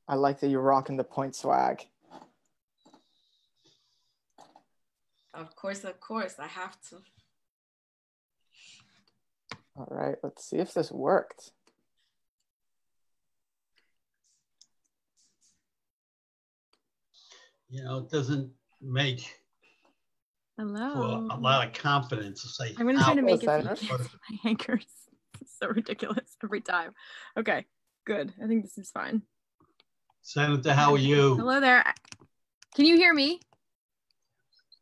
I like that you're rocking the point swag. Of course, I have to. All right, let's see if this worked. You know, it doesn't make Hello. for a lot of confidence to say. I'm going to try to make it so Senator. you can't see my anchors. It's so ridiculous every time. Okay, good. I think this is fine. Senator, how are you? Hello there. Can you hear me?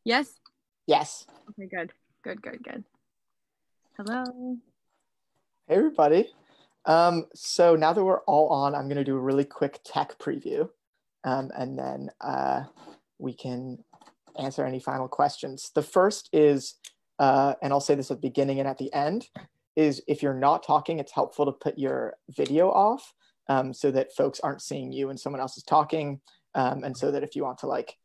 Yes? Yes. Okay, good. Good. Hello. Hey, everybody. So now that we're all on, I'm going to do a really quick tech preview, and then we can answer any final questions. The first is, and I'll say this at the beginning and at the end, is if you're not talking, it's helpful to put your video off so that folks aren't seeing you and someone else is talking, and so that if you want to, like,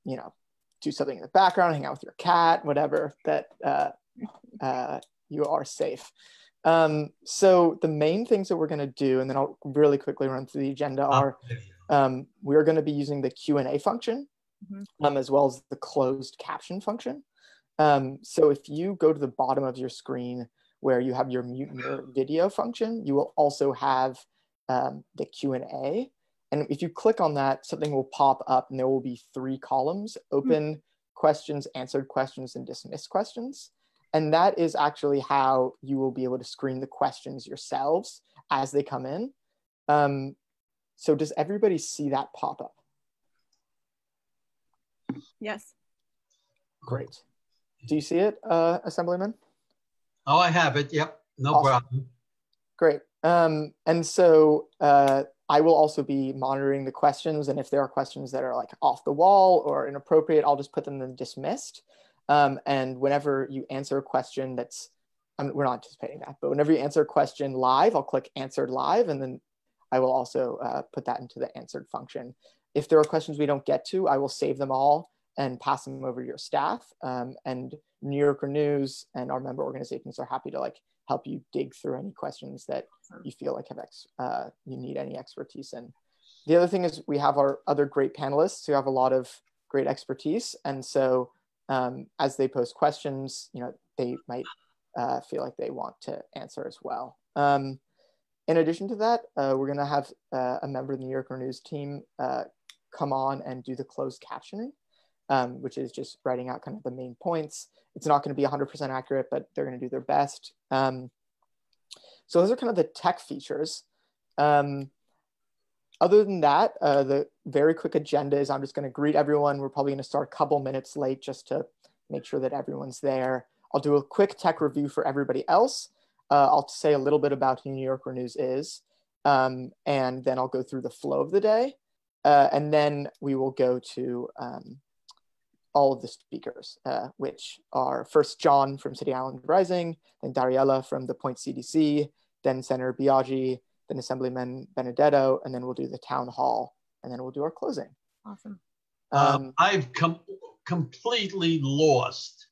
you know, do something in the background, hang out with your cat, whatever, that you are safe. So the main things that we're going to do, and then I'll really quickly run through the agenda, are we're going to be using the Q&A function, as well as the closed caption function. So if you go to the bottom of your screen where you have your mute your video function, you will also have the Q&A. And if you click on that, something will pop up and there will be 3 columns: open questions, answered questions, and dismissed questions. And that is actually how you will be able to screen the questions yourselves as they come in. So does everybody see that pop up? Yes. Great. Do you see it, Assemblyman? Oh, I have it. Yep. No problem. Great. And so I will also be monitoring the questions. And if there are questions that are like off the wall or inappropriate, I'll just put them in dismissed. And whenever you answer a question that's, we're not anticipating that, but whenever you answer a question live, I'll click answered live, and then I will also put that into the answered function. If there are questions we don't get to, I will save them all and pass them over to your staff. And New Yorker News and our member organizations are happy to like help you dig through any questions that you feel like have you need any expertise in. The other thing is we have our other great panelists who have a lot of great expertise, and so as they post questions, you know, they might feel like they want to answer as well. In addition to that, we're going to have a member of the New Yorker News team come on and do the closed captioning, which is just writing out kind of the main points. It's not going to be 100% accurate, but they're going to do their best. So those are kind of the tech features. Other than that, the very quick agenda is I'm just going to greet everyone. We're probably going to start a couple minutes late just to make sure that everyone's there. I'll do a quick tech review for everybody else. I'll say a little bit about who New Yorker News is, and then I'll go through the flow of the day. And then we will go to all of the speakers, which are first John from City Island Rising, then Dariella from the Point CDC, then Senator Biaggi, then Assemblyman Benedetto, and then we'll do the town hall, and then we'll do our closing. Awesome. I've completely lost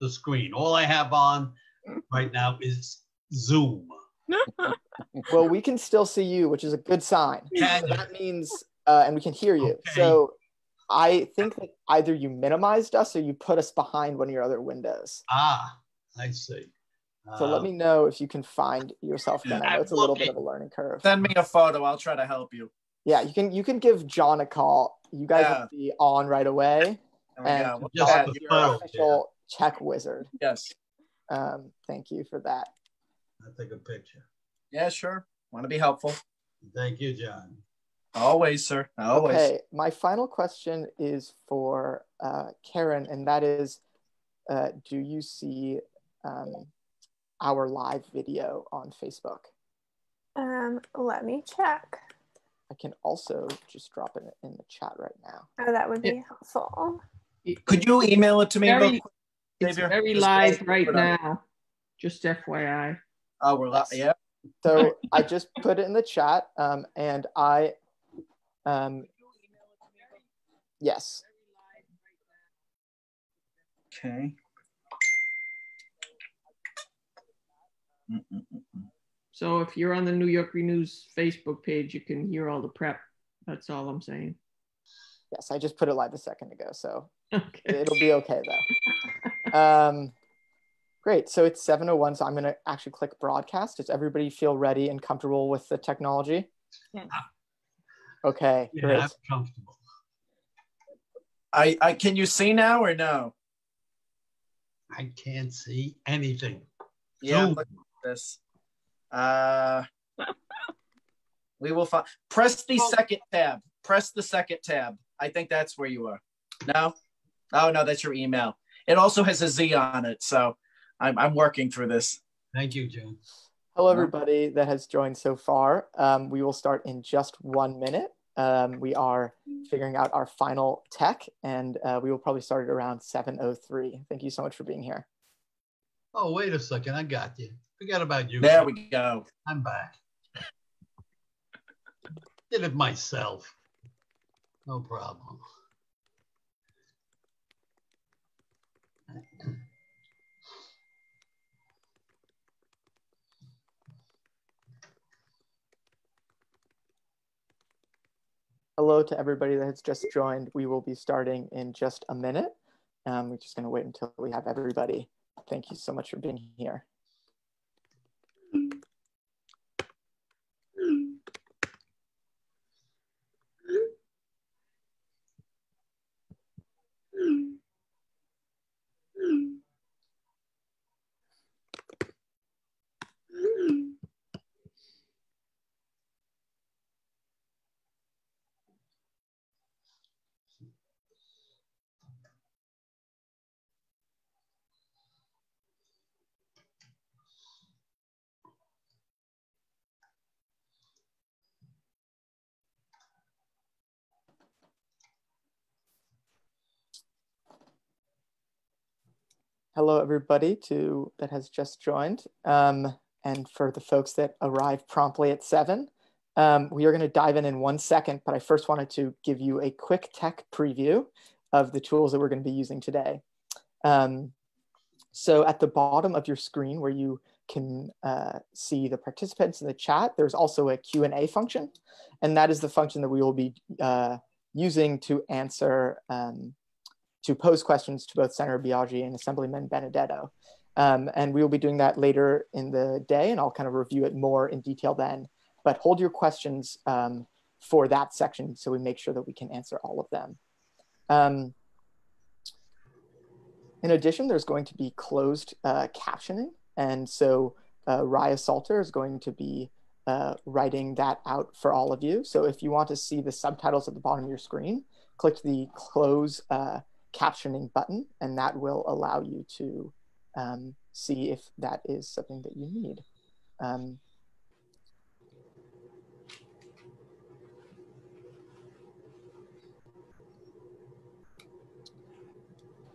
the screen. All I have on right now is Zoom. Well, we can still see you, which is a good sign. So that means, and we can hear you. Okay. So I think that either you minimized us or you put us behind one of your other windows. Ah, I see. So let me know if you can find yourself again. I know it's a little bit of a learning curve. Send me a photo. I'll try to help you. Yeah, you can give John a call. You guys will be on right away. There we go. John is your official tech wizard. Yes. Thank you for that. I'll take a picture. Yeah, sure. Want to be helpful. Thank you, John. Always, sir. Always. Okay, my final question is for Karen, and that is, do you see our live video on Facebook? Let me check. I can also just drop it in the chat right now. Oh, that would be helpful. Could you email it to me? It's very live right now. Just FYI. Oh, we're live. Yeah. So I just put it in the chat, and I, yes. Okay. So if you're on the New Yorker News Facebook page, you can hear all the prep That's all I'm saying. Yes, I just put it live a second ago, so Okay. it'll be okay though. Great, so it's 7:01, so I'm gonna actually click broadcast. Does everybody feel ready and comfortable with the technology? Yes. Okay, Yeah, great. I'm comfortable. I can you see now or no? I can't see anything. Yeah, Zoom. look at this. We will find. Press the second tab. Press the second tab. I think that's where you are. No? Oh no, that's your email. It also has a Z on it, so I'm working through this. Thank you, John. Hello, everybody that has joined so far. We will start in just 1 minute. We are figuring out our final tech, and we will probably start at around 7:03. Thank you so much for being here. Oh, wait a second. I got you. Forget about you. There we go. I'm back. Did it myself. No problem. Hello to everybody that has just joined. We will be starting in just a minute. We're just going to wait until we have everybody. Thank you so much for being here. Hello, everybody that has just joined. And for the folks that arrived promptly at 7, we are going to dive in 1 second, but I first wanted to give you a quick tech preview of the tools that we're going to be using today. So at the bottom of your screen where you can see the participants in the chat, there's also a Q&A function, and that is the function that we will be using to answer to pose questions to both Senator Biaggi and Assemblyman Benedetto. And we will be doing that later in the day, and I'll kind of review it more in detail then. But hold your questions for that section so we make sure that we can answer all of them. In addition, there's going to be closed captioning. And so Raya Salter is going to be writing that out for all of you. So if you want to see the subtitles at the bottom of your screen, click the close captioning button, and that will allow you to see if that is something that you need.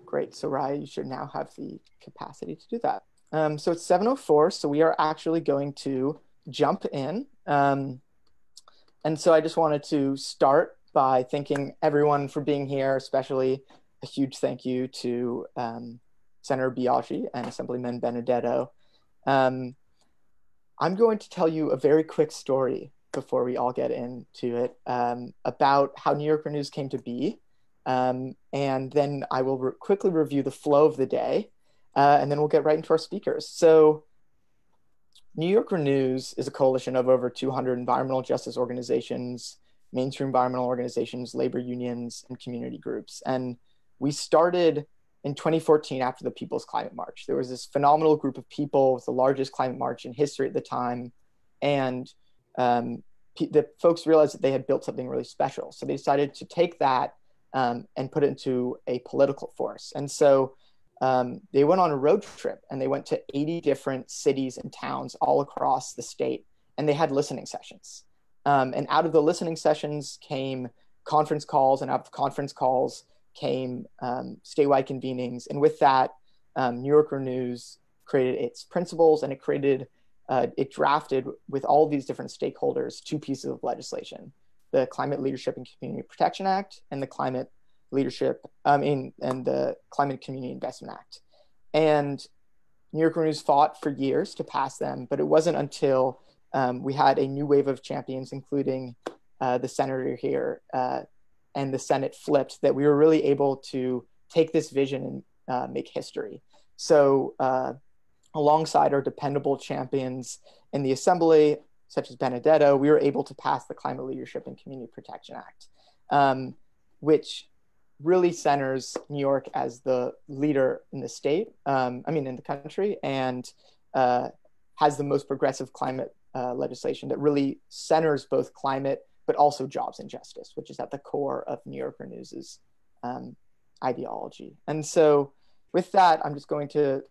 Great, so Raya, you should now have the capacity to do that. So it's 7:04, so we are actually going to jump in. And so I just wanted to start by thanking everyone for being here, especially a huge thank you to Senator Biaggi and Assemblyman Benedetto. I'm going to tell you a very quick story before we all get into it about how New Yorker News came to be. And then I will quickly review the flow of the day, and then we'll get right into our speakers. So New Yorker News is a coalition of over 200 environmental justice organizations, mainstream environmental organizations, labor unions, and community groups. And we started in 2014 after the People's Climate March. There was this phenomenal group of people. It was the largest climate march in history at the time. And the folks realized that they had built something really special. So they decided to take that and put it into a political force. And so they went on a road trip, and they went to 80 different cities and towns all across the state, and they had listening sessions. And out of the listening sessions came conference calls, and out of the conference calls came statewide convenings. And with that, New Yorker News created its principles, and it drafted with all these different stakeholders 2 pieces of legislation: the Climate Leadership and Community Protection Act and the Climate Leadership and the Climate Community Investment Act. And New Yorker News fought for years to pass them, but it wasn't until we had a new wave of champions, including the senator here and the Senate flipped, that we were really able to take this vision and make history. So alongside our dependable champions in the Assembly, such as Benedetto, we were able to pass the Climate Leadership and Community Protection Act, which really centers New York as the leader in the state, in the country, and has the most progressive climate legislation that really centers both climate, but also jobs and justice, which is at the core of New Yorker News's ideology. And so with that, I'm just going to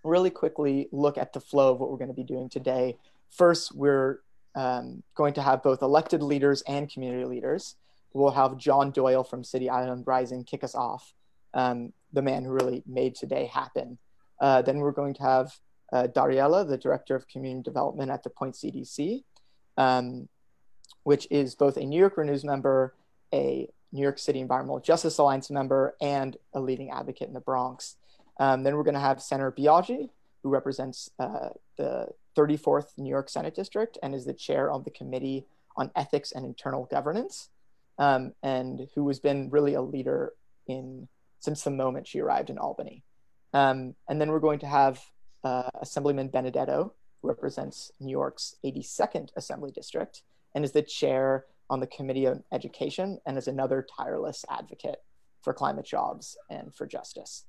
really quickly look at the flow of what we're going to be doing today. First, we're going to have both elected leaders and community leaders. We'll have John Doyle from City Island Rising kick us off, the man who really made today happen. Then we're going to have Dariella, the Director of Community Development at the Point CDC, which is both a New Yorker News member, a New York City Environmental Justice Alliance member, and a leading advocate in the Bronx. Then we're going to have Senator Biaggi, who represents the 34th New York Senate District and is the chair of the Committee on Ethics and Internal Governance, and who has been really a leader since the moment she arrived in Albany. And then we're going to have Assemblyman Benedetto, who represents New York's 82nd Assembly District and is the chair on the Committee on Education and is another tireless advocate for climate jobs and for justice.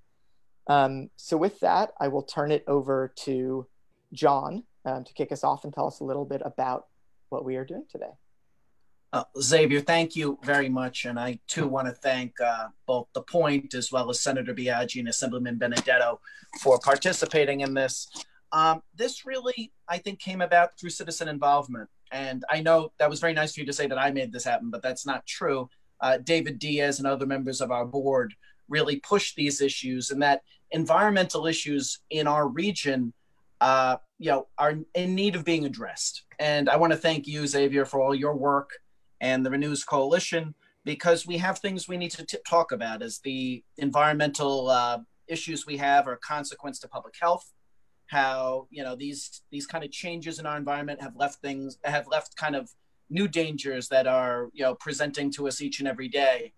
So with that, I will turn it over to John to kick us off and tell us a little bit about what we are doing today. Xavier, thank you very much. And I too want to thank both The Point as well as Senator Biaggi and Assemblyman Benedetto for participating in this. This really, I think, came about through citizen involvement. And I know that was very nice for you to say that I made this happen, but that's not true. David Diaz and other members of our board really pushed these issues, and that environmental issues in our region are in need of being addressed. And I want to thank you, Xavier, for all your work and the Renews Coalition, because we have things we need to talk about as the environmental issues we have are a consequence to public health, how these kind of changes in our environment have left kind of new dangers that are presenting to us each and every day.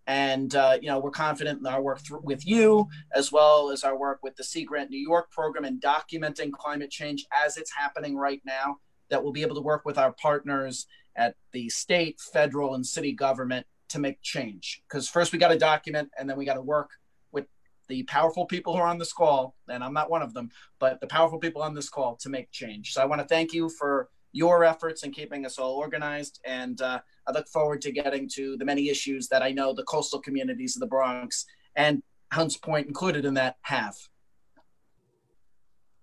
And we're confident in our work with you, as well as our work with the Sea Grant New York program and documenting climate change as it's happening right now, that we'll be able to work with our partners at the state, federal, and city government to make change. Because first we got to document, and then we got to work with the powerful people who are on this call, and I'm not one of them, but the powerful people on this call to make change. So I want to thank you for your efforts in keeping us all organized, and I look forward to getting to the many issues that I know the coastal communities of the Bronx and Hunts Point included in that have.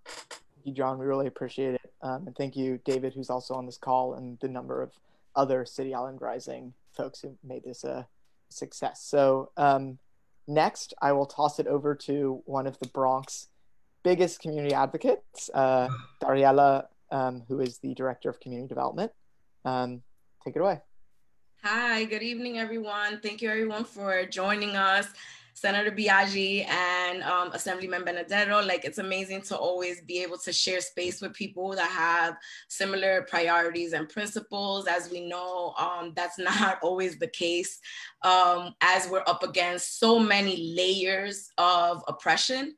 Thank you, John. We really appreciate it. And thank you, David, who's also on this call, and the number of other City Island Rising folks who made this a success. So next, I will toss it over to one of the Bronx biggest community advocates, Dariella, who is the Director of Community Development. Take it away. Hi, good evening, everyone. Thank you, everyone, for joining us. Senator Biaggi and Assemblyman Benedetto. It's amazing to always be able to share space with people that have similar priorities and principles. As we know, that's not always the case, as we're up against so many layers of oppression.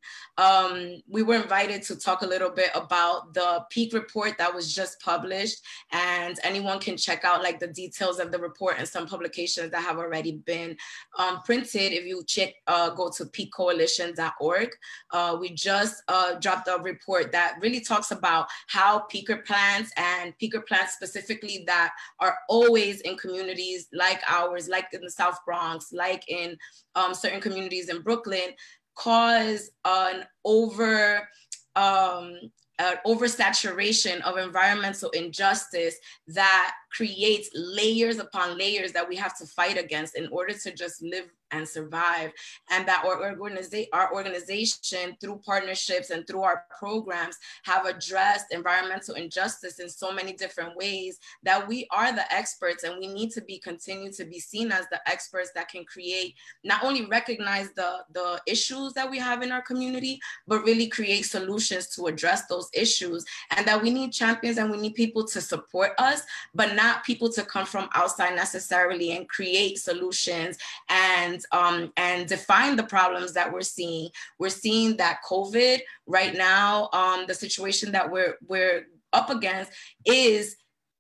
We were invited to talk a little bit about the peak report that was just published, and anyone can check out the details of the report and some publications that have already been printed. If you go to peakcoalition.org. We just dropped a report that really talks about how peaker plants, and peaker plants specifically that are always in communities like ours, like in the South Bronx, like in certain communities in Brooklyn, cause an oversaturation of environmental injustice that creates layers upon layers that we have to fight against in order to just live and survive. And that our organization, through partnerships and through our programs, have addressed environmental injustice in so many different ways that we are the experts, and we need to continue to be seen as the experts that can create, not only recognize the issues that we have in our community, but really create solutions to address those issues. And that we need champions and we need people to support us, but not people to come from outside necessarily and create solutions and define the problems that we're seeing. We're seeing that COVID right now, the situation that we're up against is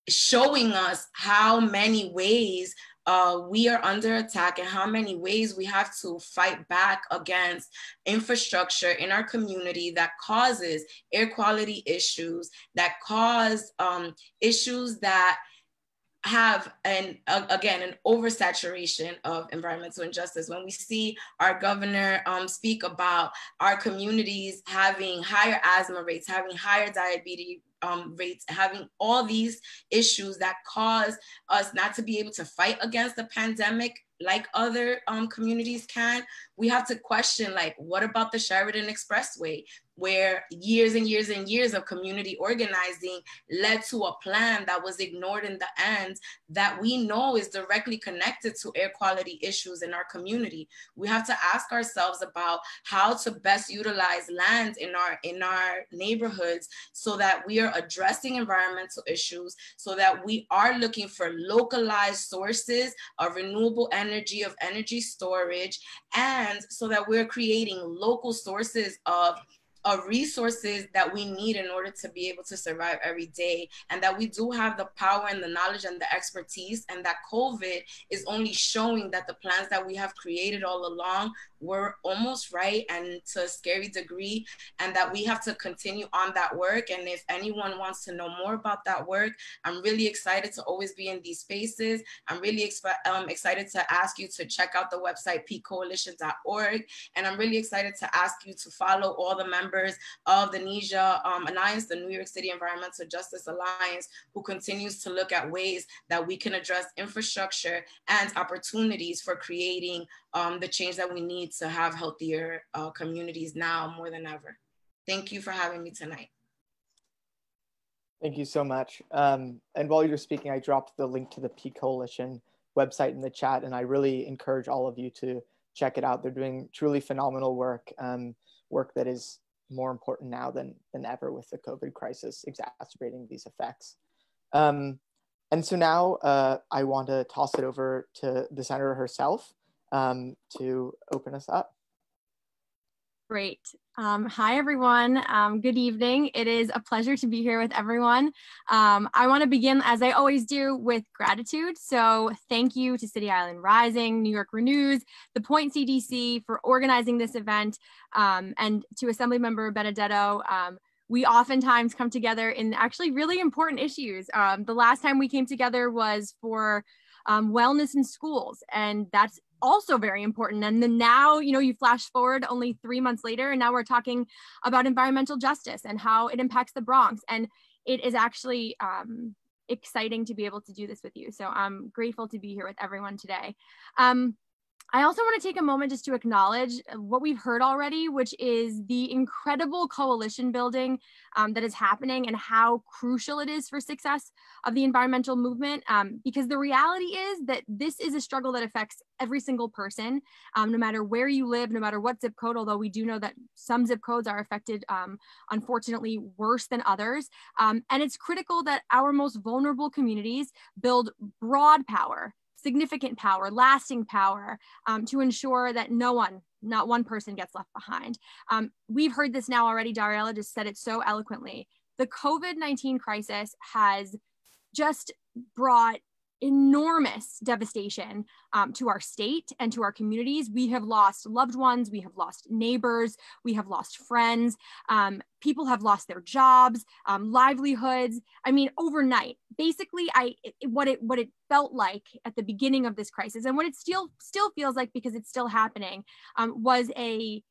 showing us how many ways we are under attack and how many ways we have to fight back against infrastructure in our community that causes air quality issues, that cause issues that have an oversaturation of environmental injustice. When we see our governor speak about our communities having higher asthma rates, having higher diabetes rates, having all these issues that cause us not to be able to fight against the pandemic like other communities can, we have to question, like, what about the Sheridan Expressway, where years and years and years of community organizing led to a plan that was ignored in the end, that we know is directly connected to air quality issues in our community. We have to ask ourselves about how to best utilize land in our neighborhoods so that we are addressing environmental issues, so that we are looking for localized sources of renewable energy, of energy storage, and so that we're creating local sources of resources that we need in order to be able to survive every day, and that we do have the power and the knowledge and the expertise, and that COVID is only showing that the plans that we have created all along were almost right and to a scary degree, and that we have to continue on that work. And if anyone wants to know more about that work, I'm really excited to always be in these spaces. I'm really excited to ask you to check out the website peakcoalition.org, and I'm really excited to ask you to follow all the members of the NEJA Alliance, the New York City Environmental Justice Alliance, who continues to look at ways that we can address infrastructure and opportunities for creating the change that we need to have healthier communities now more than ever. Thank you for having me tonight. Thank you so much. And while you're speaking, I dropped the link to the Peak Coalition website in the chat, and I really encourage all of you to check it out. They're doing truly phenomenal work, work that is more important now than ever with the COVID crisis exacerbating these effects. And so now I want to toss it over to the senator herself to open us up. Great. Hi, everyone. Good evening. It is a pleasure to be here with everyone. I want to begin, as I always do, with gratitude. So thank you to City Island Rising, New York Renews, the Point CDC for organizing this event, and to Assemblymember Benedetto. We oftentimes come together in actually really important issues. The last time we came together was for wellness in schools, and that's also very important. And then now, you flash forward only 3 months later, and now we're talking about environmental justice and how it impacts the Bronx. And it is actually exciting to be able to do this with you. So I'm grateful to be here with everyone today. I also want to take a moment just to acknowledge what we've heard already, which is the incredible coalition building that is happening and how crucial it is for success of the environmental movement. Because the reality is that this is a struggle that affects every single person, no matter where you live, no matter what zip code, although we do know that some zip codes are affected, unfortunately, worse than others. And it's critical that our most vulnerable communities build broad power, significant power, lasting power, to ensure that not one person gets left behind. We've heard this now already. Dariella just said it so eloquently. The COVID-19 crisis has just brought enormous devastation to our state and to our communities. We have lost loved ones, we have lost neighbors, we have lost friends, people have lost their jobs, livelihoods. I mean, overnight, basically what it felt like at the beginning of this crisis, and what it still feels like, because it's still happening, was a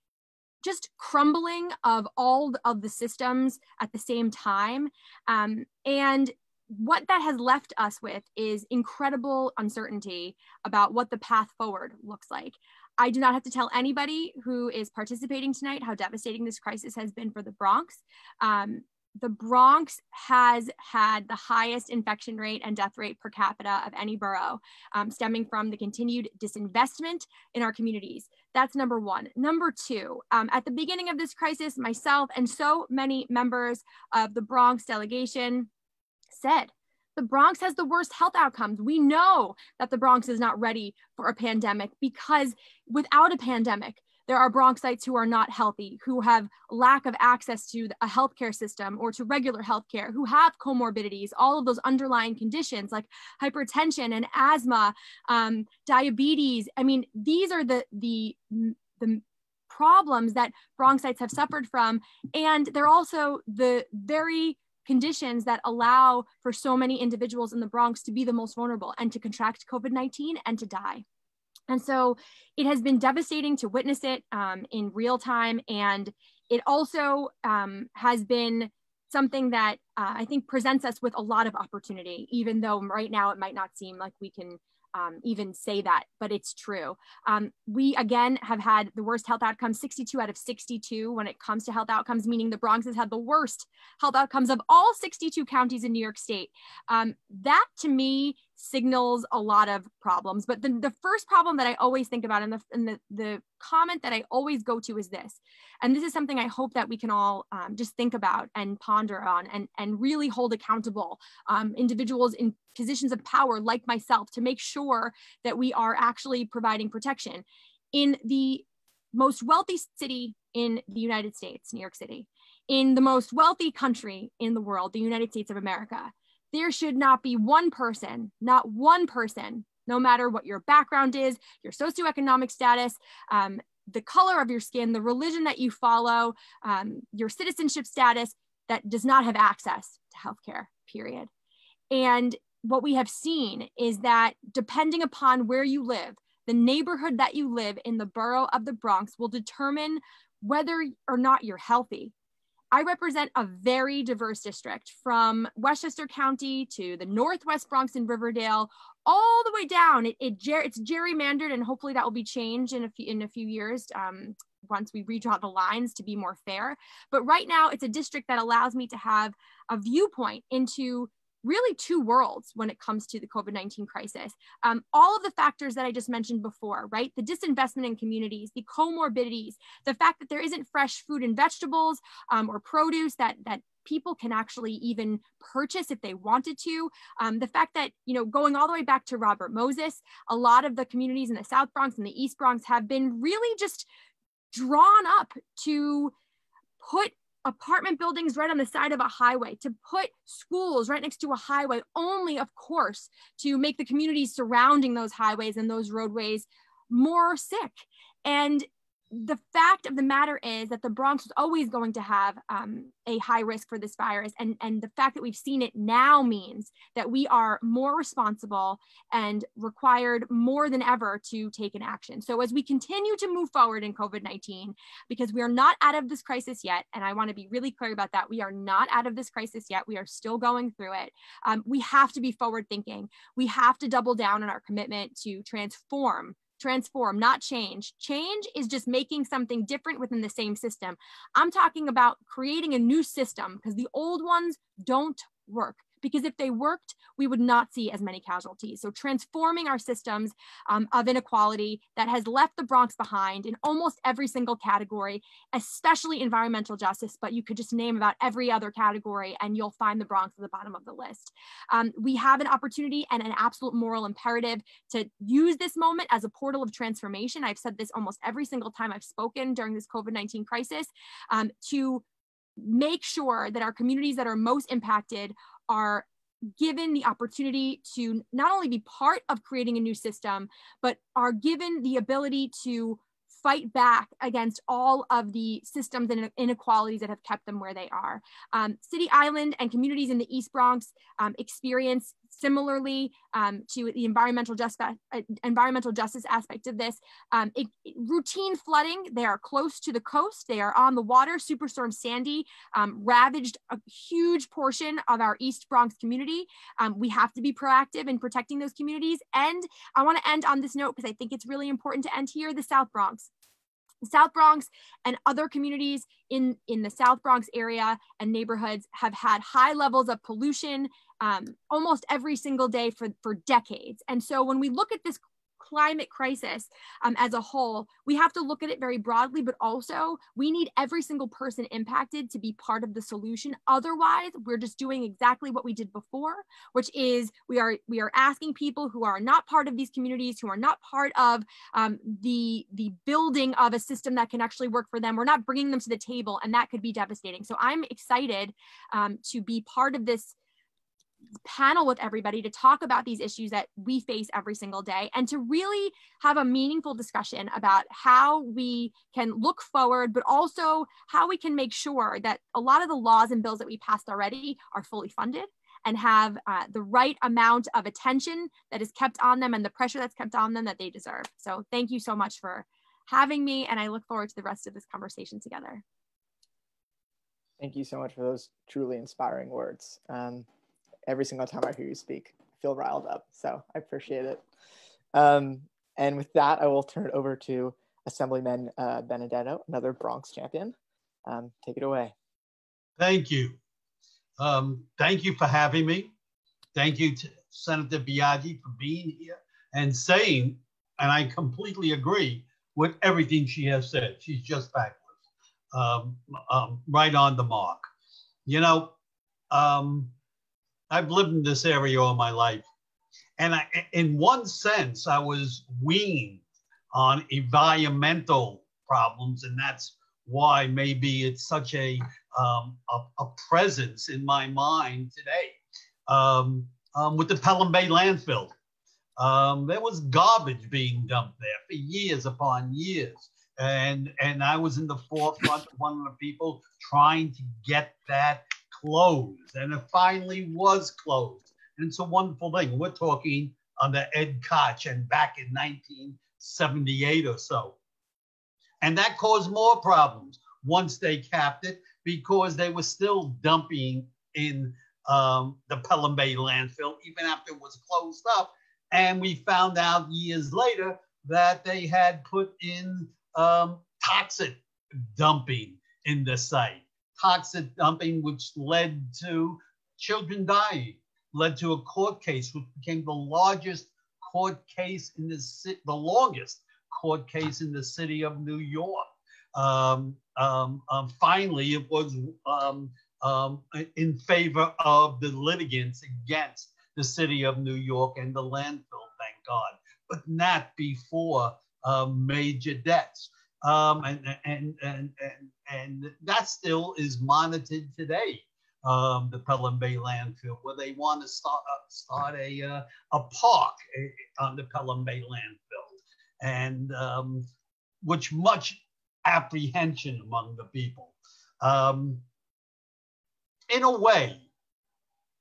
just crumbling of all of the systems at the same time. And what that has left us with is incredible uncertainty about what the path forward looks like. I do not have to tell anybody who is participating tonight how devastating this crisis has been for the Bronx. The Bronx has had the highest infection rate and death rate per capita of any borough, stemming from the continued disinvestment in our communities. That's number one. Number two, at the beginning of this crisis, myself and so many members of the Bronx delegation said, the Bronx has the worst health outcomes. We know that the Bronx is not ready for a pandemic because without a pandemic, there are Bronxites who are not healthy, who have lack of access to a healthcare system or to regular healthcare, who have comorbidities, all of those underlying conditions like hypertension and asthma, diabetes. I mean, these are the problems that Bronxites have suffered from. And they're also the very conditions that allow for so many individuals in the Bronx to be the most vulnerable and to contract COVID-19 and to die. And so it has been devastating to witness it in real time. And it also has been something that I think presents us with a lot of opportunity, even though right now it might not seem like we can even say that, but it's true. We, again, have had the worst health outcomes, 62 out of 62 when it comes to health outcomes, meaning the Bronx has had the worst health outcomes of all 62 counties in New York State. That, to me, signals a lot of problems. But the first problem that I always think about and the comment that I always go to is this. And this is something I hope that we can all just think about and ponder on and really hold accountable individuals in positions of power like myself to make sure that we are actually providing protection. In the most wealthy city in the United States, New York City, in the most wealthy country in the world, the United States of America, there should not be one person, not one person, no matter what your background is, your socioeconomic status, the color of your skin, the religion that you follow, your citizenship status, that does not have access to healthcare, period. And what we have seen is that depending upon where you live, the neighborhood that you live in the borough of the Bronx will determine whether or not you're healthy. I represent a very diverse district from Westchester County to the Northwest Bronx and Riverdale, all the way down. It's gerrymandered, and hopefully that will be changed in a few years once we redraw the lines to be more fair. But right now, it's a district that allows me to have a viewpoint into really two worlds when it comes to the COVID-19 crisis. All of the factors that I just mentioned before, right? The disinvestment in communities, the comorbidities, the fact that there isn't fresh fruit and vegetables or produce that people can actually even purchase if they wanted to. The fact that, going all the way back to Robert Moses, a lot of the communities in the South Bronx and the East Bronx have been really just drawn up to put apartment buildings right on the side of a highway, to put schools right next to a highway, only, of course, to make the communities surrounding those highways and those roadways more sick. And the fact of the matter is that the Bronx is always going to have a high risk for this virus. And the fact that we've seen it now means that we are more responsible and required more than ever to take an action. So as we continue to move forward in COVID-19, because we are not out of this crisis yet, and I want to be really clear about that, we are not out of this crisis yet. We are still going through it. We have to be forward thinking. We have to double down on our commitment to transform, not change. Change is just making something different within the same system. I'm talking about creating a new system because the old ones don't work. Because if they worked, we would not see as many casualties. So transforming our systems of inequality that has left the Bronx behind in almost every single category, especially environmental justice, but you could just name about every other category and you'll find the Bronx at the bottom of the list. We have an opportunity and an absolute moral imperative to use this moment as a portal of transformation. I've said this almost every single time I've spoken during this COVID-19 crisis, to make sure that our communities that are most impacted are given the opportunity to not only be part of creating a new system, but are given the ability to fight back against all of the systems and inequalities that have kept them where they are. City Island and communities in the East Bronx experience Similarly to the environmental justice aspect of this, routine flooding, they are close to the coast, they are on the water. Superstorm Sandy ravaged a huge portion of our East Bronx community. We have to be proactive in protecting those communities. And I want to end on this note because I think it's really important to end here, the South Bronx. The South Bronx and other communities in the South Bronx area and neighborhoods have had high levels of pollution almost every single day for decades. And so when we look at this climate crisis as a whole, we have to look at it very broadly, but also we need every single person impacted to be part of the solution. Otherwise, we're just doing exactly what we did before, which is we are asking people who are not part of these communities, who are not part of the building of a system that can actually work for them. We're not bringing them to the table, and that could be devastating. So I'm excited to be part of this panel with everybody to talk about these issues that we face every single day and to really have a meaningful discussion about how we can look forward, but also how we can make sure that a lot of the laws and bills that we passed already are fully funded and have the right amount of attention that is kept on them and the pressure that's kept on them that they deserve. So thank you so much for having me, and I look forward to the rest of this conversation together. Thank you so much for those truly inspiring words. Every single time I hear you speak, I feel riled up. So I appreciate it. And with that, I will turn it over to Assemblyman Benedetto, another Bronx champion. Take it away. Thank you. Thank you for having me. Thank you to Senator Biaggi for being here and saying, and I completely agree with everything she has said. She's just fabulous. Right on the mark. You know, I've lived in this area all my life. And in one sense, I was weaned on environmental problems. And that's why maybe it's such a presence in my mind today. With the Pelham Bay landfill, there was garbage being dumped there for years upon years. And I was in the forefront of one of the people trying to get that closed, and it finally was closed. And it's a wonderful thing. We're talking under Ed Koch and back in 1978 or so. And that caused more problems once they capped it, because they were still dumping in the Pelham Bay landfill, even after it was closed up. And we found out years later that they had put in toxic dumping in the site. Toxic dumping, which led to children dying, led to a court case, which became the largest court case in the city, the longest court case in the city of New York. Finally, it was in favor of the litigants against the city of New York and the landfill, thank God, but not before major deaths. And that still is monitored today, the Pelham Bay landfill, where they want to start a park on the Pelham Bay landfill, and which much apprehension among the people. In a way,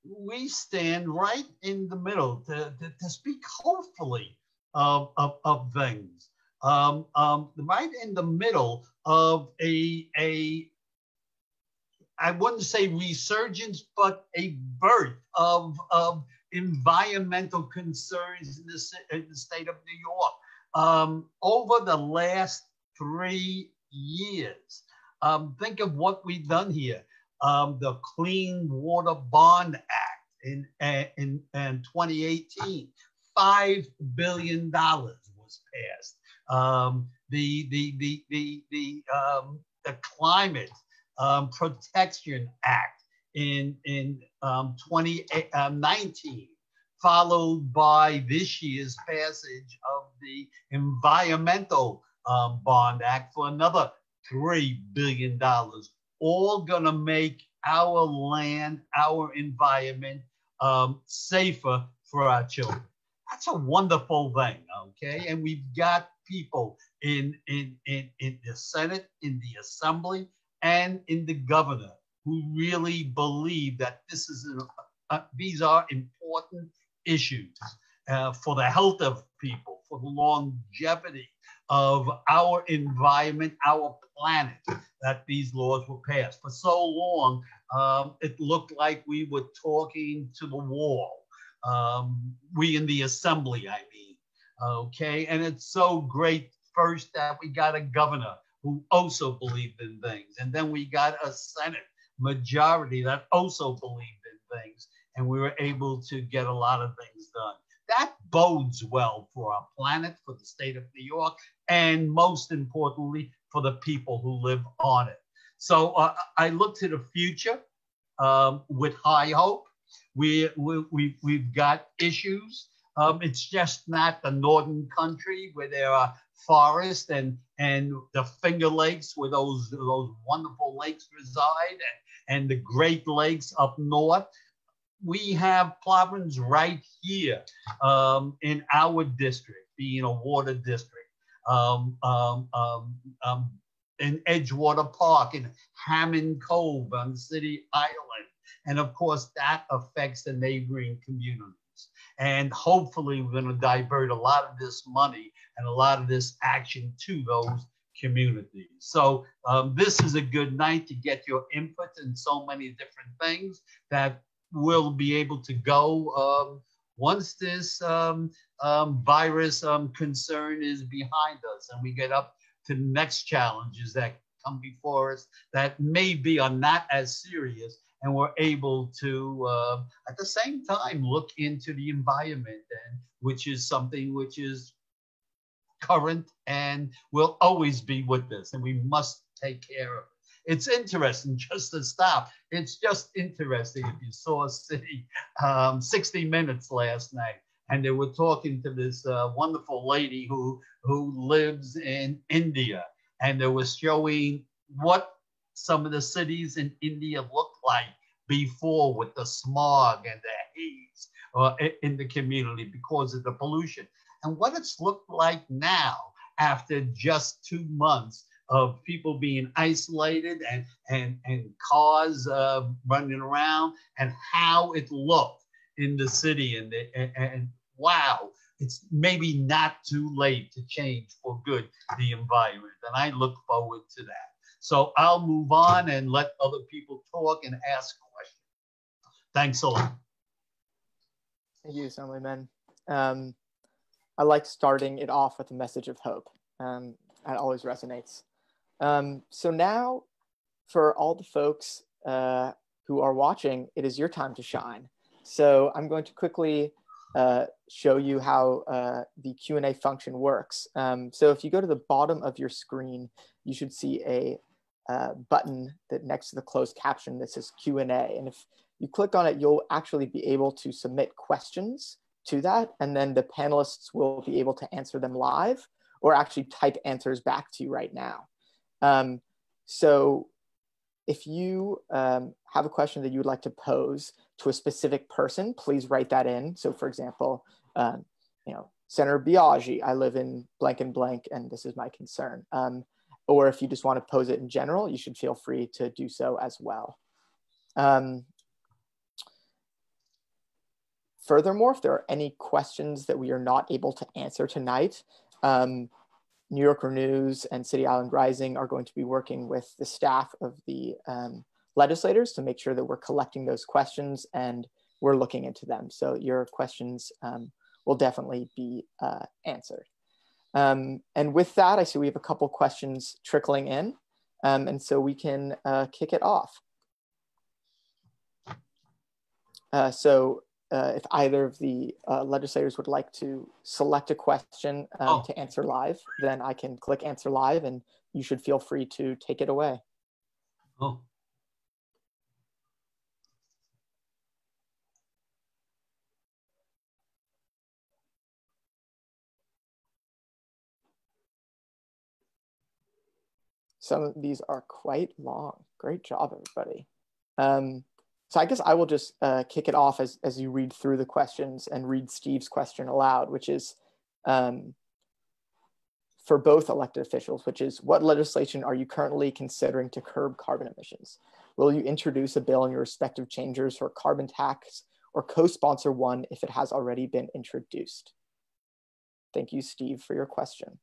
we stand right in the middle to speak hopefully of things. Right in the middle of I wouldn't say resurgence, but a birth of environmental concerns in the state of New York. Over the last 3 years, think of what we've done here. The Clean Water Bond Act in 2018, $5 billion was passed. The Climate Protection Act in 2019, followed by this year's passage of the Environmental Bond Act for another $3 billion, all gonna make our land, our environment safer for our children. That's a wonderful thing, okay? And we've got people in the Senate, in the Assembly, and in the governor who really believe that this is these are important issues for the health of people, for the longevity of our environment, our planet, that these laws were passed. For so long, it looked like we were talking to the wall. We in the assembly, I mean, okay? And it's so great first that we got a governor who also believed in things. And then we got a Senate majority that also believed in things. And we were able to get a lot of things done. That bodes well for our planet, for the state of New York, and most importantly, for the people who live on it. So I look to the future with high hope. We've got issues. It's just not the northern country where there are forests and the Finger Lakes where those wonderful lakes reside, and the Great Lakes up north. We have problems right here in our district, being a water district, in Edgewater Park, in Hammond Cove on City Island. And of course, that affects the neighboring communities. And hopefully we're gonna divert a lot of this money and a lot of this action to those communities. So this is a good night to get your input in so many different things that we'll be able to go once this virus concern is behind us and we get up to the next challenges that come before us that maybe are not as serious, and we're able to at the same time look into the environment, and which is something which is current and will always be with us, and we must take care of it. It's interesting, just to stop, it's just interesting if you saw City 60 Minutes last night, and they were talking to this wonderful lady who lives in India, and they were showing what some of the cities in India look like before, with the smog and the haze in the community because of the pollution, and what it's looked like now after just 2 months of people being isolated and cars running around, and how it looked in the city. And wow, it's maybe not too late to change for good the environment. And I look forward to that. So I'll move on and let other people talk and ask questions. Thanks a lot. Thank you, Assemblyman. I like starting it off with a message of hope. That always resonates. So now, for all the folks who are watching, it is your time to shine. So I'm going to quickly show you how the Q&A function works. So if you go to the bottom of your screen, you should see a button that next to the closed caption that says Q&A. And if you click on it, you'll actually be able to submit questions to that, and then the panelists will be able to answer them live or actually type answers back to you right now. So if you have a question that you would like to pose to a specific person, please write that in. So for example, Senator Biaggi, I live in blank and blank, and this is my concern. Or if you just want to pose it in general, you should feel free to do so as well. Furthermore, if there are any questions that we are not able to answer tonight, New Yorker News and City Island Rising are going to be working with the staff of the legislators to make sure that we're collecting those questions and we're looking into them. So your questions will definitely be answered. And with that, I see we have a couple questions trickling in, and so we can kick it off. If either of the legislators would like to select a question to answer live, then I can click answer live and you should feel free to take it away. Oh. Some of these are quite long. Great job, everybody. So I guess I will just kick it off as you read through the questions and read Steve's question aloud, which is for both elected officials, which is, what legislation are you currently considering to curb carbon emissions? Will you introduce a bill in your respective chambers for carbon tax or co-sponsor one if it has already been introduced? Thank you, Steve, for your question.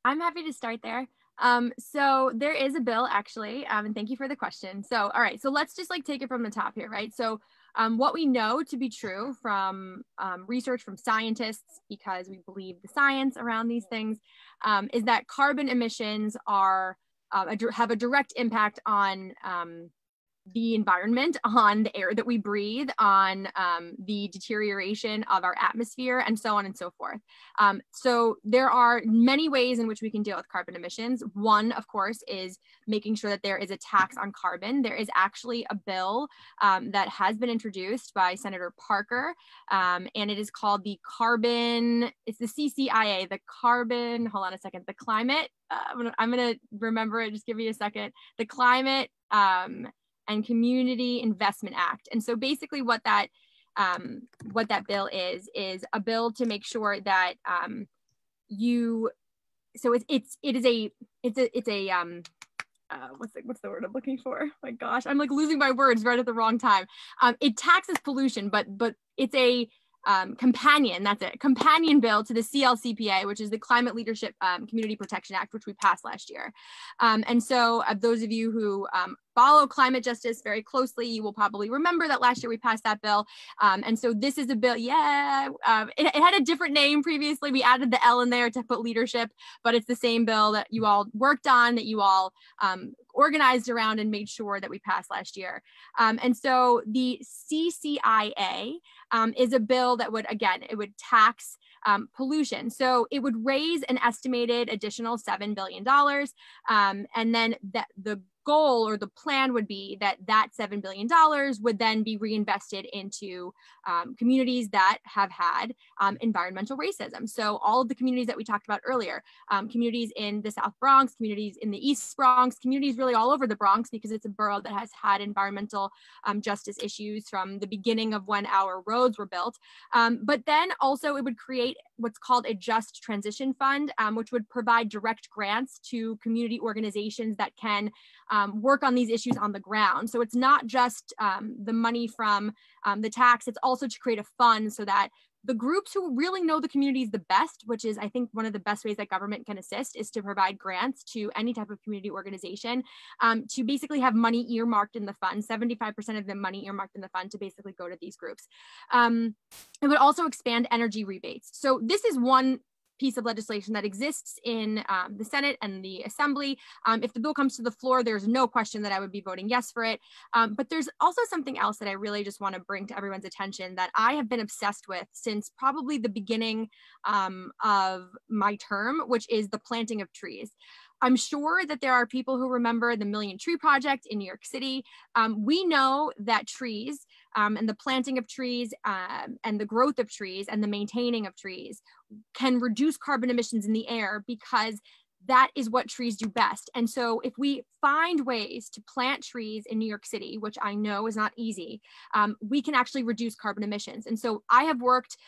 I'm happy to start there. So there is a bill actually, and thank you for the question. So, all right, so let's just like take it from the top here, right? So what we know to be true from research from scientists, because we believe the science around these things, is that carbon emissions are have a direct impact on the environment, on the air that we breathe, on the deterioration of our atmosphere, and so on and so forth. So there are many ways in which we can deal with carbon emissions. One, of course, is making sure that there is a tax on carbon. There is actually a bill that has been introduced by Senator Parker, and it is called the carbon, it's the CCIA, the carbon, hold on a second, the climate, I'm gonna remember it, just give me a second, the Climate and Community Investment Act. And so basically what that bill is a bill to make sure that what's the word I'm looking for? Oh my gosh, I'm like losing my words right at the wrong time. It taxes pollution, but it's a companion bill to the CLCPA, which is the Climate Leadership Community Protection Act, which we passed last year. And so those of you who follow climate justice very closely, you will probably remember that last year we passed that bill. And so this is a bill, it had a different name previously. We added the L in there to put leadership, but it's the same bill that you all worked on, that you all organized around and made sure that we passed last year. And so the CCIA is a bill that would, again, it would tax pollution. So it would raise an estimated additional $7 billion. And then the goal or the plan would be that $7 billion would then be reinvested into communities that have had environmental racism. So all of the communities that we talked about earlier, communities in the South Bronx, communities in the East Bronx, communities really all over the Bronx, because it's a borough that has had environmental justice issues from the beginning of when our roads were built. But then also it would create what's called a Just Transition Fund, which would provide direct grants to community organizations that can work on these issues on the ground. So it's not just the money from the tax, it's also to create a fund so that the groups who really know the communities the best, which is, I think, one of the best ways that government can assist, is to provide grants to any type of community organization to basically have money earmarked in the fund, 75% of the money earmarked in the fund to basically go to these groups. It would also expand energy rebates. So this is one piece of legislation that exists in the Senate and the Assembly. If the bill comes to the floor, there's no question that I would be voting yes for it. But there's also something else that I really just want to bring to everyone's attention that I have been obsessed with since probably the beginning of my term, which is the planting of trees. I'm sure that there are people who remember the Million Tree Project in New York City. We know that trees and the planting of trees and the growth of trees and the maintaining of trees can reduce carbon emissions in the air, because that is what trees do best. And so if we find ways to plant trees in New York City, which I know is not easy, we can actually reduce carbon emissions. And so I have worked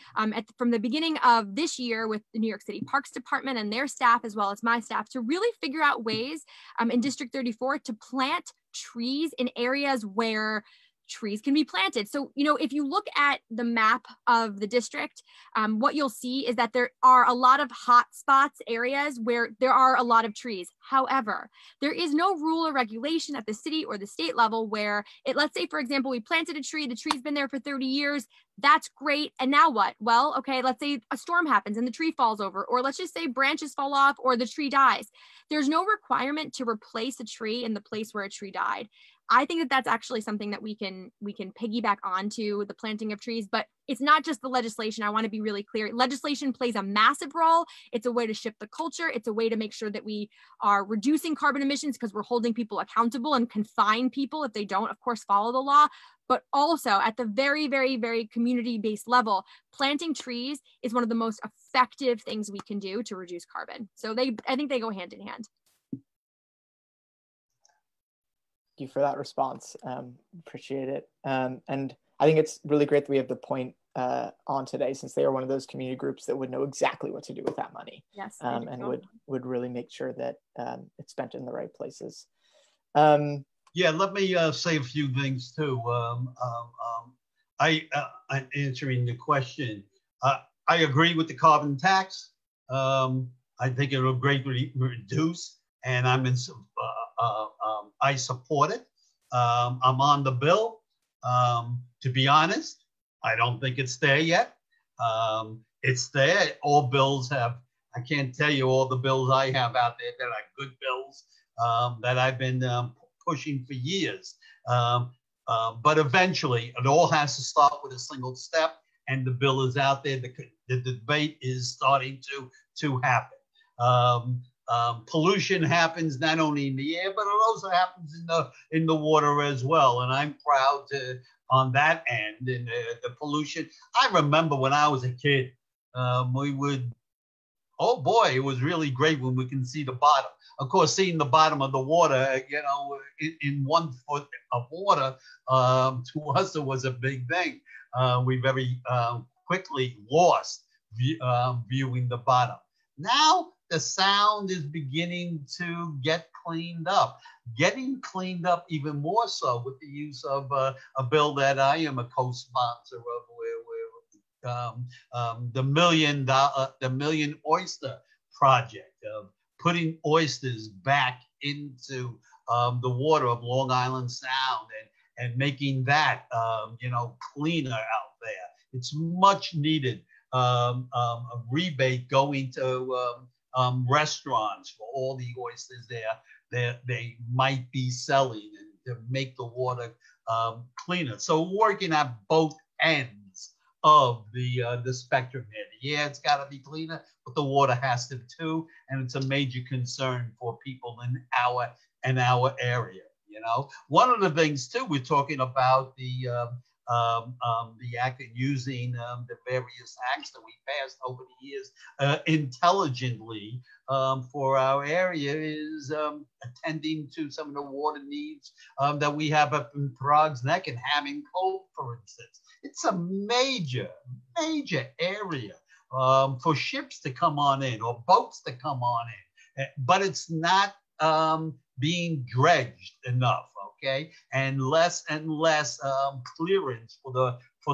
from the beginning of this year with the New York City Parks Department and their staff, as well as my staff, to really figure out ways in District 34 to plant trees in areas where trees can be planted. So, if you look at the map of the district, what you'll see is that there are a lot of hot spots, areas where there are a lot of trees. However, there is no rule or regulation at the city or the state level where let's say, for example, we planted a tree, the tree's been there for 30 years. That's great. And now what? Well, okay, let's say a storm happens and the tree falls over, or let's just say branches fall off or the tree dies. There's no requirement to replace a tree in the place where a tree died. I think that that's actually something that we can piggyback onto the planting of trees, but it's not just the legislation. I want to be really clear. Legislation plays a massive role. It's a way to shift the culture. It's a way to make sure that we are reducing carbon emissions because we're holding people accountable and can fine people if they don't, of course, follow the law. But also at the very, very, very community-based level, planting trees is one of the most effective things we can do to reduce carbon. So I think they go hand in hand. You for that response. Appreciate it. And I think it's really great that we have the point on today, since they are one of those community groups that would know exactly what to do with that money. Yes. And would really make sure that it's spent in the right places. Yeah, let me say a few things too. I'm answering the question. I agree with the carbon tax. I think it will greatly reduce, and I support it. I'm on the bill. To be honest, I don't think it's there yet. It's there. All bills have. I can't tell you all the bills I have out there that are good bills that I've been pushing for years. But eventually, it all has to start with a single step, and the bill is out there. The debate is starting to happen. Pollution happens not only in the air, but it also happens in the water as well. And I'm proud on that end. And the pollution. I remember when I was a kid, we would. Oh boy, it was really great when we can see the bottom. Of course, seeing the bottom of the water, in 1 foot of water, to us it was a big thing. We very quickly lost viewing the bottom. Now the sound is beginning to get cleaned up, getting cleaned up even more so with the use of a bill that I am a co-sponsor of, the Million Oyster Project of putting oysters back into the water of Long Island Sound and making that cleaner out there. It's much needed. A rebate going to restaurants for all the oysters they might be selling and to make the water cleaner. So working at both ends of the spectrum here. The air, it's got to be cleaner, but the water has to too, and it's a major concern for people in our area. One of the things too, we're talking about the act of using the various acts that we passed over the years intelligently for our area is attending to some of the water needs that we have up in Throgs Neck and Hammond Cove, for instance. It's a major area for ships to come on in or boats to come on in, but it's not being dredged enough, okay? And less clearance for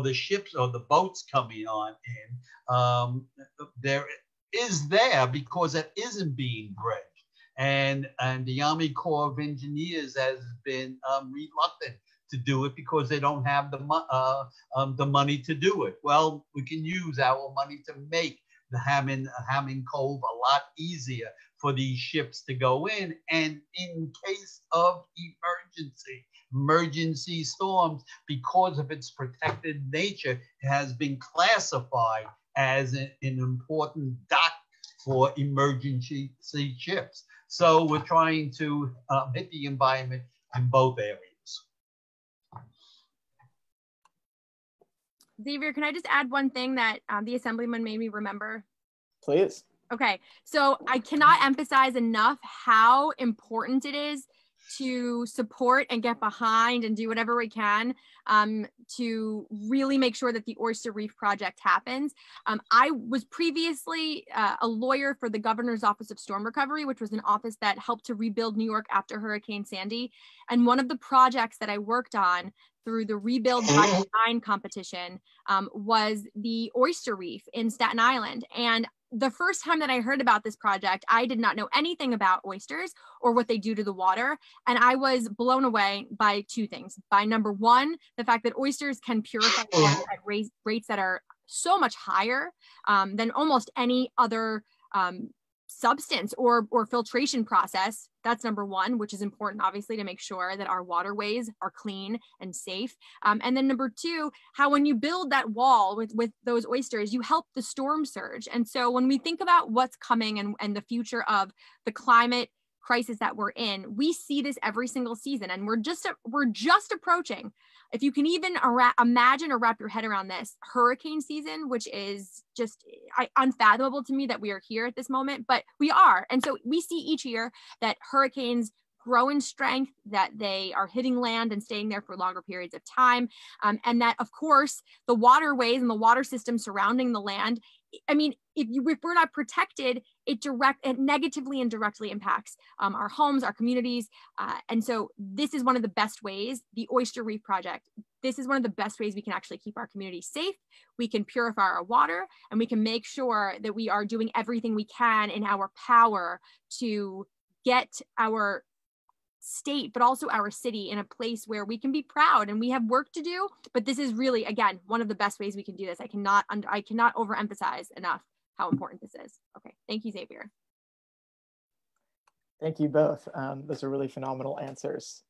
the ships or the boats coming on in. There because it isn't being dredged, and the Army Corps of Engineers has been reluctant to do it because they don't have the money to do it. Well, we can use our money to make the Hammond Cove a lot easier for these ships to go in. And in case of emergency storms, because of its protected nature, it has been classified as an important dock for emergency ships. So we're trying to hit the environment in both areas. Xavier, can I just add one thing that the Assemblyman made me remember? Please. Okay, so I cannot emphasize enough how important it is to support and get behind and do whatever we can to really make sure that the Oyster Reef project happens. I was previously a lawyer for the Governor's Office of Storm Recovery, which was an office that helped to rebuild New York after Hurricane Sandy. And one of the projects that I worked on through the Rebuild by Design competition was the Oyster Reef in Staten Island. And the first time that I heard about this project, I did not know anything about oysters or what they do to the water. And I was blown away by two things. By number one, the fact that oysters can purify water at rates that are so much higher than almost any other substance or filtration process. That's number one, which is important, obviously, to make sure that our waterways are clean and safe. And then number two, how when you build that wall with those oysters, you help the storm surge. And so when we think about what's coming and the future of the climate crisis that we're in, we see this every single season, and we're just approaching, if you can even imagine or wrap your head around this, hurricane season, which is just unfathomable to me that we are here at this moment, but we are. And so we see each year that hurricanes grow in strength, that they are hitting land and staying there for longer periods of time, and that, of course, the waterways and the water system surrounding the land I mean, if we're not protected, it negatively and directly impacts our homes, our communities. And so this is one of the best ways, the Oyster Reef Project, this is one of the best ways we can actually keep our communities safe. We can purify our water, and we can make sure that we are doing everything we can in our power to get our state, but also our city in a place where we can be proud, and we have work to do. But this is really, again, one of the best ways we can do this. I cannot overemphasize enough how important this is. Okay, thank you, Xavier. Thank you both. Those are really phenomenal answers.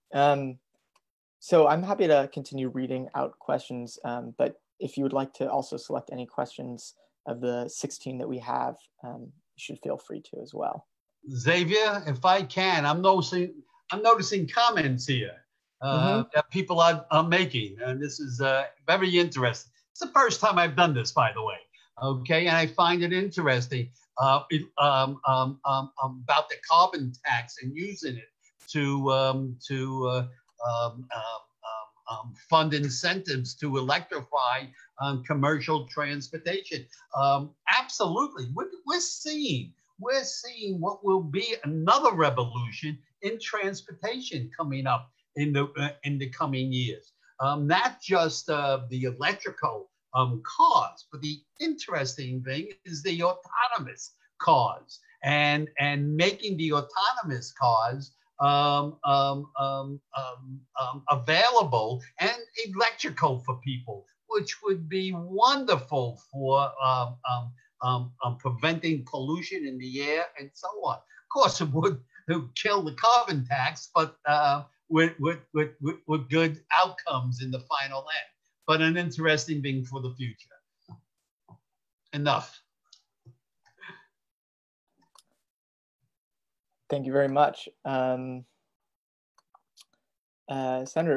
So I'm happy to continue reading out questions, but if you would like to also select any questions of the 16 that we have, you should feel free to as well. Xavier, if I can, I'm noticing comments here that people are making, and this is very interesting. It's the first time I've done this, by the way. Okay, and I find it interesting about the carbon tax and using it to fund incentives to electrify commercial transportation. Absolutely, we're seeing what will be another revolution in transportation coming up in the coming years. Not just the electrical cars, but the interesting thing is the autonomous cars, and making the autonomous cars available and electrical for people, which would be wonderful for preventing pollution in the air and so on. Of course, it would kill the carbon tax, but with good outcomes in the final end. But an interesting thing for the future. Enough. Thank you very much. Senator,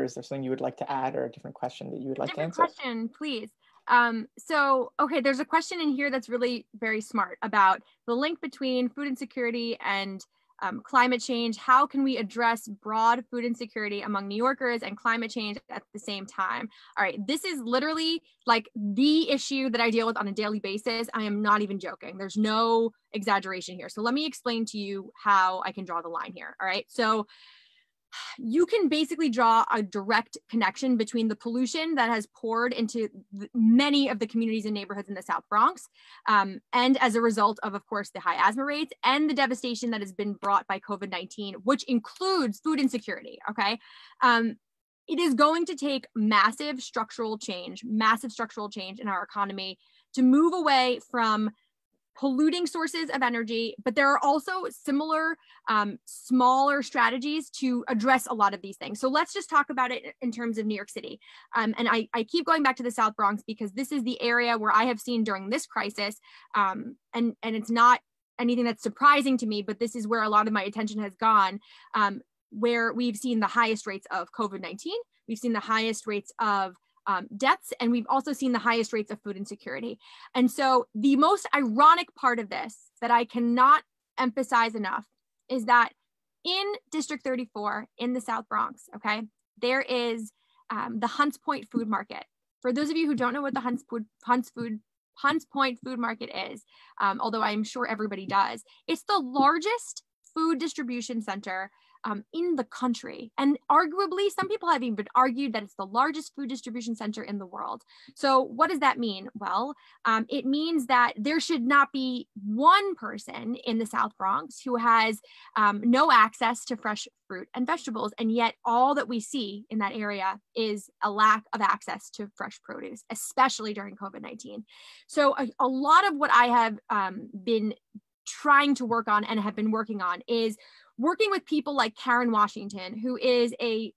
is there something you would like to add, or a different question that you would like to answer? Question, please. Okay, there's a question in here that's really very smart about the link between food insecurity and climate change. How can we address broad food insecurity among New Yorkers and climate change at the same time? All right, this is literally like the issue that I deal with on a daily basis. I am not even joking. There's no exaggeration here. So let me explain to you how I can draw the line here. All right, so you can basically draw a direct connection between the pollution that has poured into many of the communities and neighborhoods in the South Bronx, and as a result of course, the high asthma rates and the devastation that has been brought by COVID-19, which includes food insecurity, okay? It is going to take massive structural change in our economy to move away from polluting sources of energy, but there are also similar smaller strategies to address a lot of these things. So let's just talk about it in terms of New York City. And I keep going back to the South Bronx because this is the area where I have seen during this crisis, and it's not anything that's surprising to me, but this is where a lot of my attention has gone, where we've seen the highest rates of COVID-19, we've seen the highest rates of deaths, and we've also seen the highest rates of food insecurity. And so the most ironic part of this that I cannot emphasize enough is that in District 34 in the South Bronx, okay, there is the Hunts Point Food Market. For those of you who don't know what the Hunts Point Food Market is, although I'm sure everybody does, it's the largest food distribution center in the country. And arguably, some people have even argued that it's the largest food distribution center in the world. So what does that mean? Well, it means that there should not be one person in the South Bronx who has no access to fresh fruit and vegetables. And yet all that we see in that area is a lack of access to fresh produce, especially during COVID-19. So a lot of what I have been trying to work on and have been working on is working with people like Karen Washington, who is a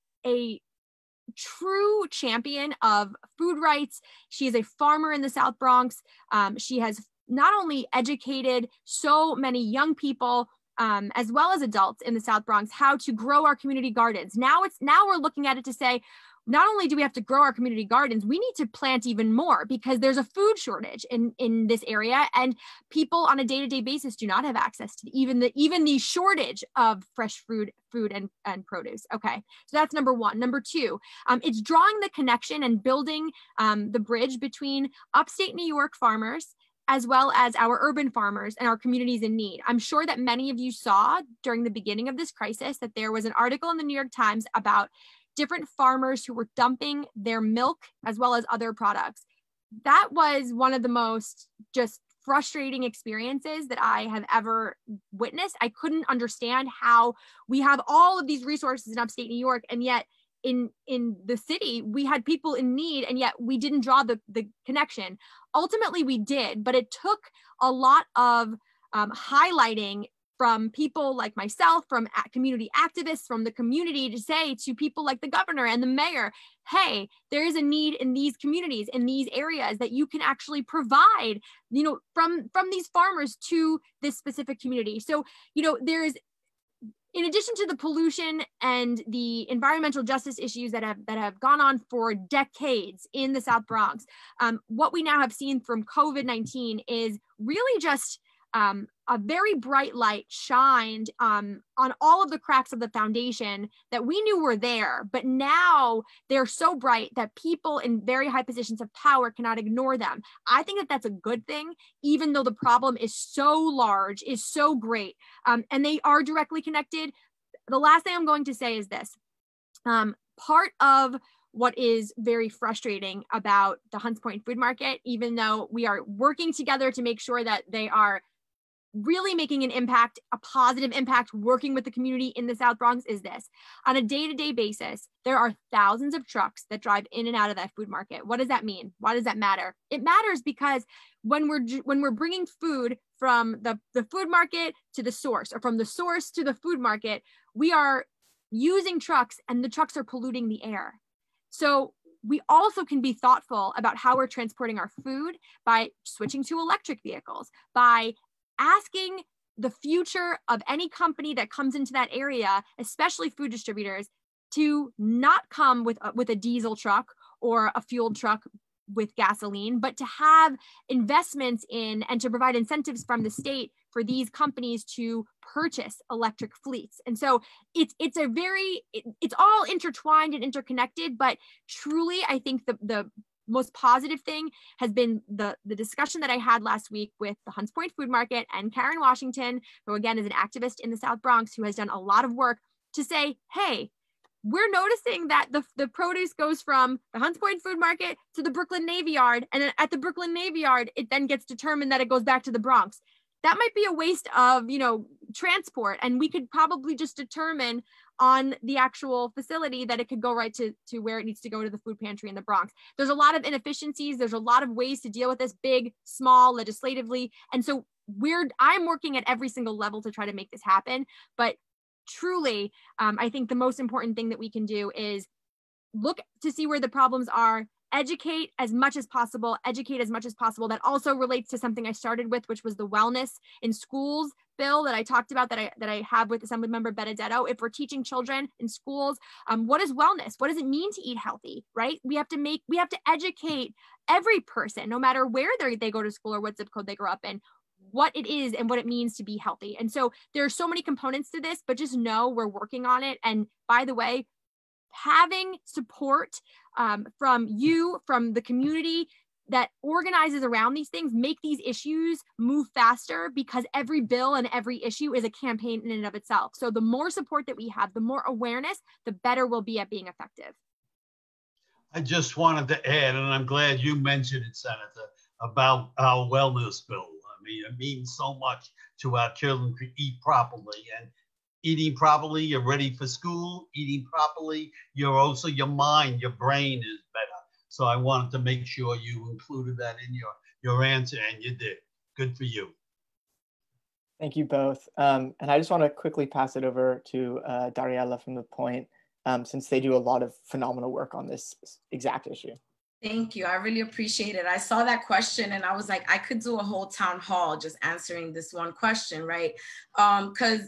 true champion of food rights. She is a farmer in the South Bronx. She has not only educated so many young people, as well as adults in the South Bronx, how to grow our community gardens. Now we're looking at it to say, not only do we have to grow our community gardens, we need to plant even more because there's a food shortage in this area, and people on a day-to-day basis do not have access to even the shortage of fresh food and produce. Okay, so that's number one. Number two, it's drawing the connection and building the bridge between upstate New York farmers as well as our urban farmers and our communities in need. I'm sure that many of you saw during the beginning of this crisis that there was an article in the New York Times about different farmers who were dumping their milk as well as other products. That was one of the most just frustrating experiences that I have ever witnessed. I couldn't understand how we have all of these resources in upstate New York, and yet in the city, we had people in need, and yet we didn't draw the connection. Ultimately, we did, but it took a lot of highlighting from people like myself, from community activists, from the community, to say to people like the governor and the mayor, hey, there is a need in these communities, in these areas, that you can actually provide, you know, from these farmers to this specific community. So, you know, there's, in addition to the pollution and the environmental justice issues that have gone on for decades in the South Bronx, what we now have seen from COVID-19 is really just a very bright light shined on all of the cracks of the foundation that we knew were there, but now they're so bright that people in very high positions of power cannot ignore them. I think that that's a good thing, even though the problem is so large, is so great, and they are directly connected. The last thing I'm going to say is this. Part of what is very frustrating about the Hunts Point Food Market, even though we are working together to make sure that they are really making an impact, a positive impact, working with the community in the South Bronx, is this. On a day-to-day basis, there are thousands of trucks that drive in and out of that food market. What does that mean? Why does that matter? It matters because when we're bringing food from the food market to the source, or from the source to the food market, we are using trucks, and the trucks are polluting the air. So we also can be thoughtful about how we're transporting our food by switching to electric vehicles, by asking the future of any company that comes into that area, especially food distributors, to not come with a diesel truck or a fueled truck with gasoline, but to have investments in and to provide incentives from the state for these companies to purchase electric fleets. And so it's all intertwined and interconnected, but truly I think the most positive thing has been the discussion that I had last week with the Hunts Point Food Market and Karen Washington, who again is an activist in the South Bronx, who has done a lot of work to say, hey, we're noticing that the produce goes from the Hunts Point Food Market to the Brooklyn Navy Yard, and then at the Brooklyn Navy Yard, it then gets determined that it goes back to the Bronx. That might be a waste of, you know, transport, and we could probably just determine on the actual facility that it could go right to where it needs to go, to the food pantry in the Bronx. There's a lot of inefficiencies. There's a lot of ways to deal with this, big, small, legislatively. And so I'm working at every single level to try to make this happen. But truly, I think the most important thing that we can do is look to see where the problems are, educate as much as possible. That also relates to something I started with, which was the wellness in schools bill that I talked about, that I have with Assemblymember Benedetto. If we're teaching children in schools, what is wellness? What does it mean to eat healthy, right? We have to educate every person, no matter where they go to school or what zip code they grow up in, what it is and what it means to be healthy. And so there are so many components to this, but just know we're working on it. And by the way, having support from you, from the community that organizes around these things, make these issues move faster, because every bill and every issue is a campaign in and of itself. So the more support that we have, the more awareness, the better we'll be at being effective. I just wanted to add, and I'm glad you mentioned it, Senator, about our wellness bill. I mean, it means so much to our children to eat properly, and eating properly, you're ready for school. Eating properly, you're also, your mind, your brain is better. So I wanted to make sure you included that in your answer, and you did. Good for you. Thank you both. And I just want to quickly pass it over to Dariella from The Point, since they do a lot of phenomenal work on this exact issue. Thank you. I really appreciate it. I saw that question and I was like, I could do a whole town hall just answering this one question, right? Because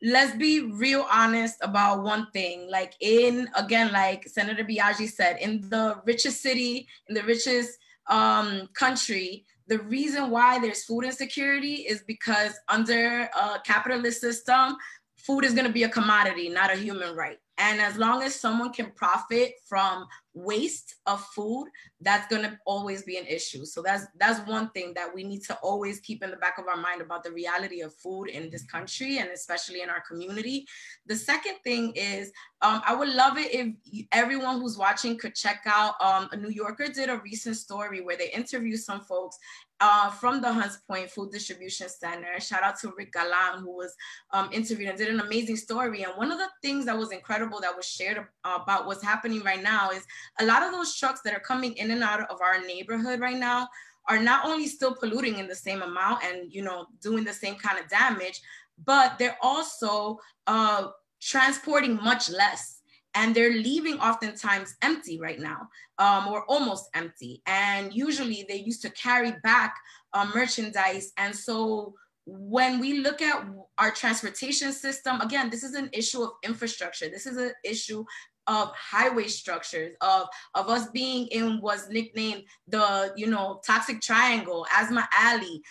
let's be real honest about one thing. Like like Senator Biaggi said, in the richest city, in the richest country, the reason why there's food insecurity is because under a capitalist system, food is going to be a commodity, not a human right. And as long as someone can profit from waste of food, that's going to always be an issue. So that's one thing that we need to always keep in the back of our mind about the reality of food in this country, and especially in our community. The second thing is, I would love it if everyone who's watching could check out, a New Yorker did a recent story where they interviewed some folks from the Hunts Point Food Distribution Center. Shout out to Rick Galan, who was interviewed and did an amazing story. And one of the things that was incredible that was shared about what's happening right now is a lot of those trucks that are coming in and out of our neighborhood right now are not only still polluting in the same amount and, you know, doing the same kind of damage, but they're also transporting much less. And they're leaving oftentimes empty right now, or almost empty. And usually they used to carry back merchandise. And so when we look at our transportation system, again, this is an issue of infrastructure. This is an issue of highway structures, of us being in what's nicknamed the, you know, toxic triangle, asthma alley.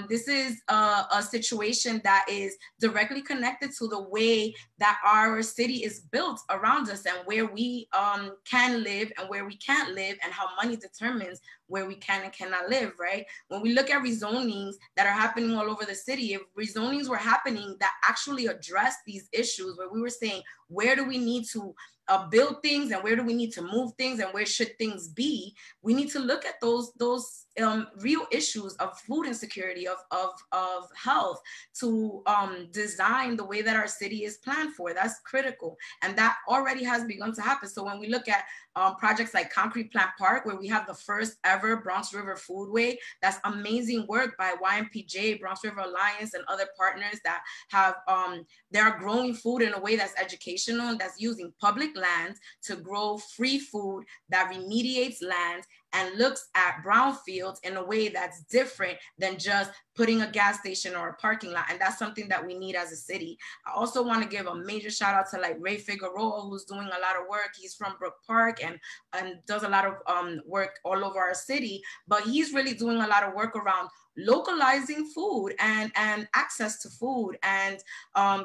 This is a situation that is directly connected to the way that our city is built around us, and where we can live and where we can't live, and how money determines where we can and cannot live, right? When we look at rezonings that are happening all over the city, if rezonings were happening that actually address these issues, where we were saying, where do we need to build things, and where do we need to move things, and where should things be, we need to look at those real issues of food insecurity, of health, to design the way that our city is planned for. That's critical, and that already has begun to happen. So when we look at projects like Concrete Plant Park, where we have the first ever Bronx River Foodway, that's amazing work by YMPJ, Bronx River Alliance, and other partners that have, they are growing food in a way that's educational, and that's using public land to grow free food that remediates land and looks at brownfields in a way that's different than just putting a gas station or a parking lot. And that's something that we need as a city. I also want to give a major shout out to like Ray Figueroa, who's doing a lot of work. He's from Brook Park and does a lot of work all over our city, but he's really doing a lot of work around localizing food and access to food, and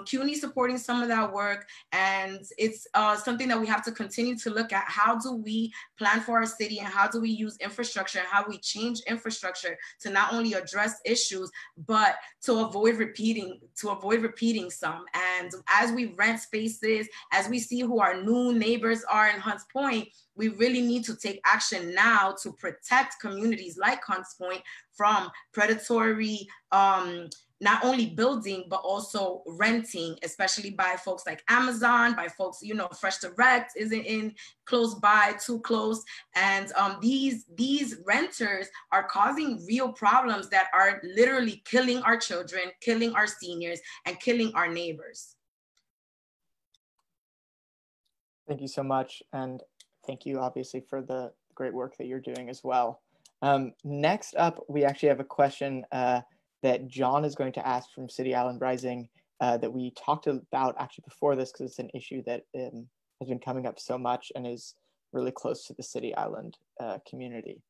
CUNY supporting some of that work. And it's something that we have to continue to look at. How do we plan for our city, and how do we use infrastructure, and how we change infrastructure to not only address issues, but to avoid repeating some. And as we rent spaces, as we see who our new neighbors are in Hunts Point, we really need to take action now to protect communities like Hunts Point from predatory, not only building, but also renting, especially by folks like Amazon, by folks, you know, Fresh Direct isn't in close by, too close. And these renters are causing real problems that are literally killing our children, killing our seniors, and killing our neighbors. Thank you so much. And thank you, obviously, for the great work that you're doing as well. Next up, we actually have a question that John is going to ask from City Island Rising that we talked about actually before this, because it's an issue that has been coming up so much and is really close to the City Island community.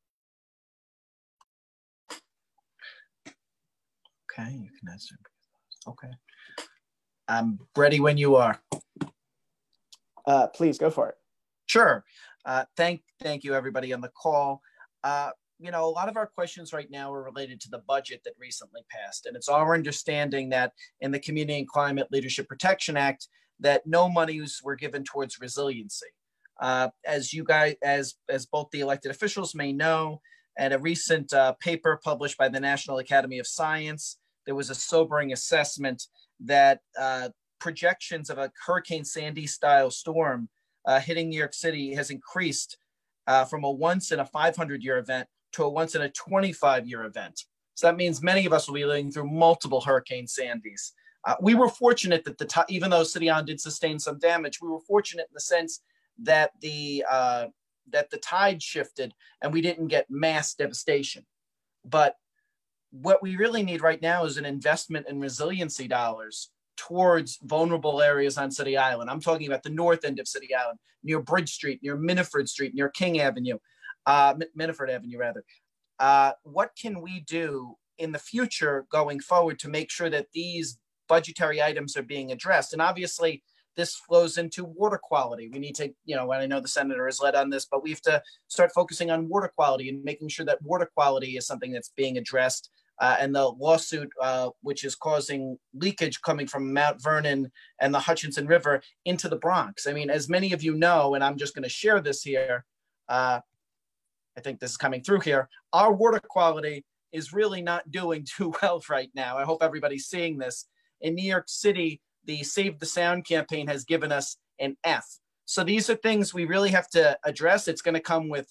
Okay, you can answer. Okay. I'm ready when you are. Please go for it. Sure. Thank you, everybody on the call. You know, a lot of our questions right now are related to the budget that recently passed. And it's our understanding that in the Community and Climate Leadership Protection Act, that no monies were given towards resiliency. As you guys, as both the elected officials may know, at a recent paper published by the National Academy of Science, there was a sobering assessment that projections of a Hurricane Sandy style storm hitting New York City has increased from a once in a 500-year event to a once in a 25-year event. So that means many of us will be living through multiple Hurricane Sandys. We were fortunate that even though City Island did sustain some damage, we were fortunate in the sense that the tide shifted and we didn't get mass devastation. But what we really need right now is an investment in resiliency dollars towards vulnerable areas on City Island. I'm talking about the north end of City Island, near Bridge Street, near Miniford Street, near King Avenue, Miniford Avenue rather. What can we do in the future going forward to make sure that these budgetary items are being addressed? And obviously this flows into water quality. We need to, you know, and I know the senator has led on this, but we have to start focusing on water quality and making sure that water quality is something that's being addressed. And the lawsuit, which is causing leakage coming from Mount Vernon and the Hutchinson River into the Bronx. I mean, as many of you know, and I'm just going to share this here, I think this is coming through here, our water quality is really not doing too well right now. I hope everybody's seeing this. In New York City, the Save the Sound campaign has given us an F. So these are things we really have to address. It's going to come with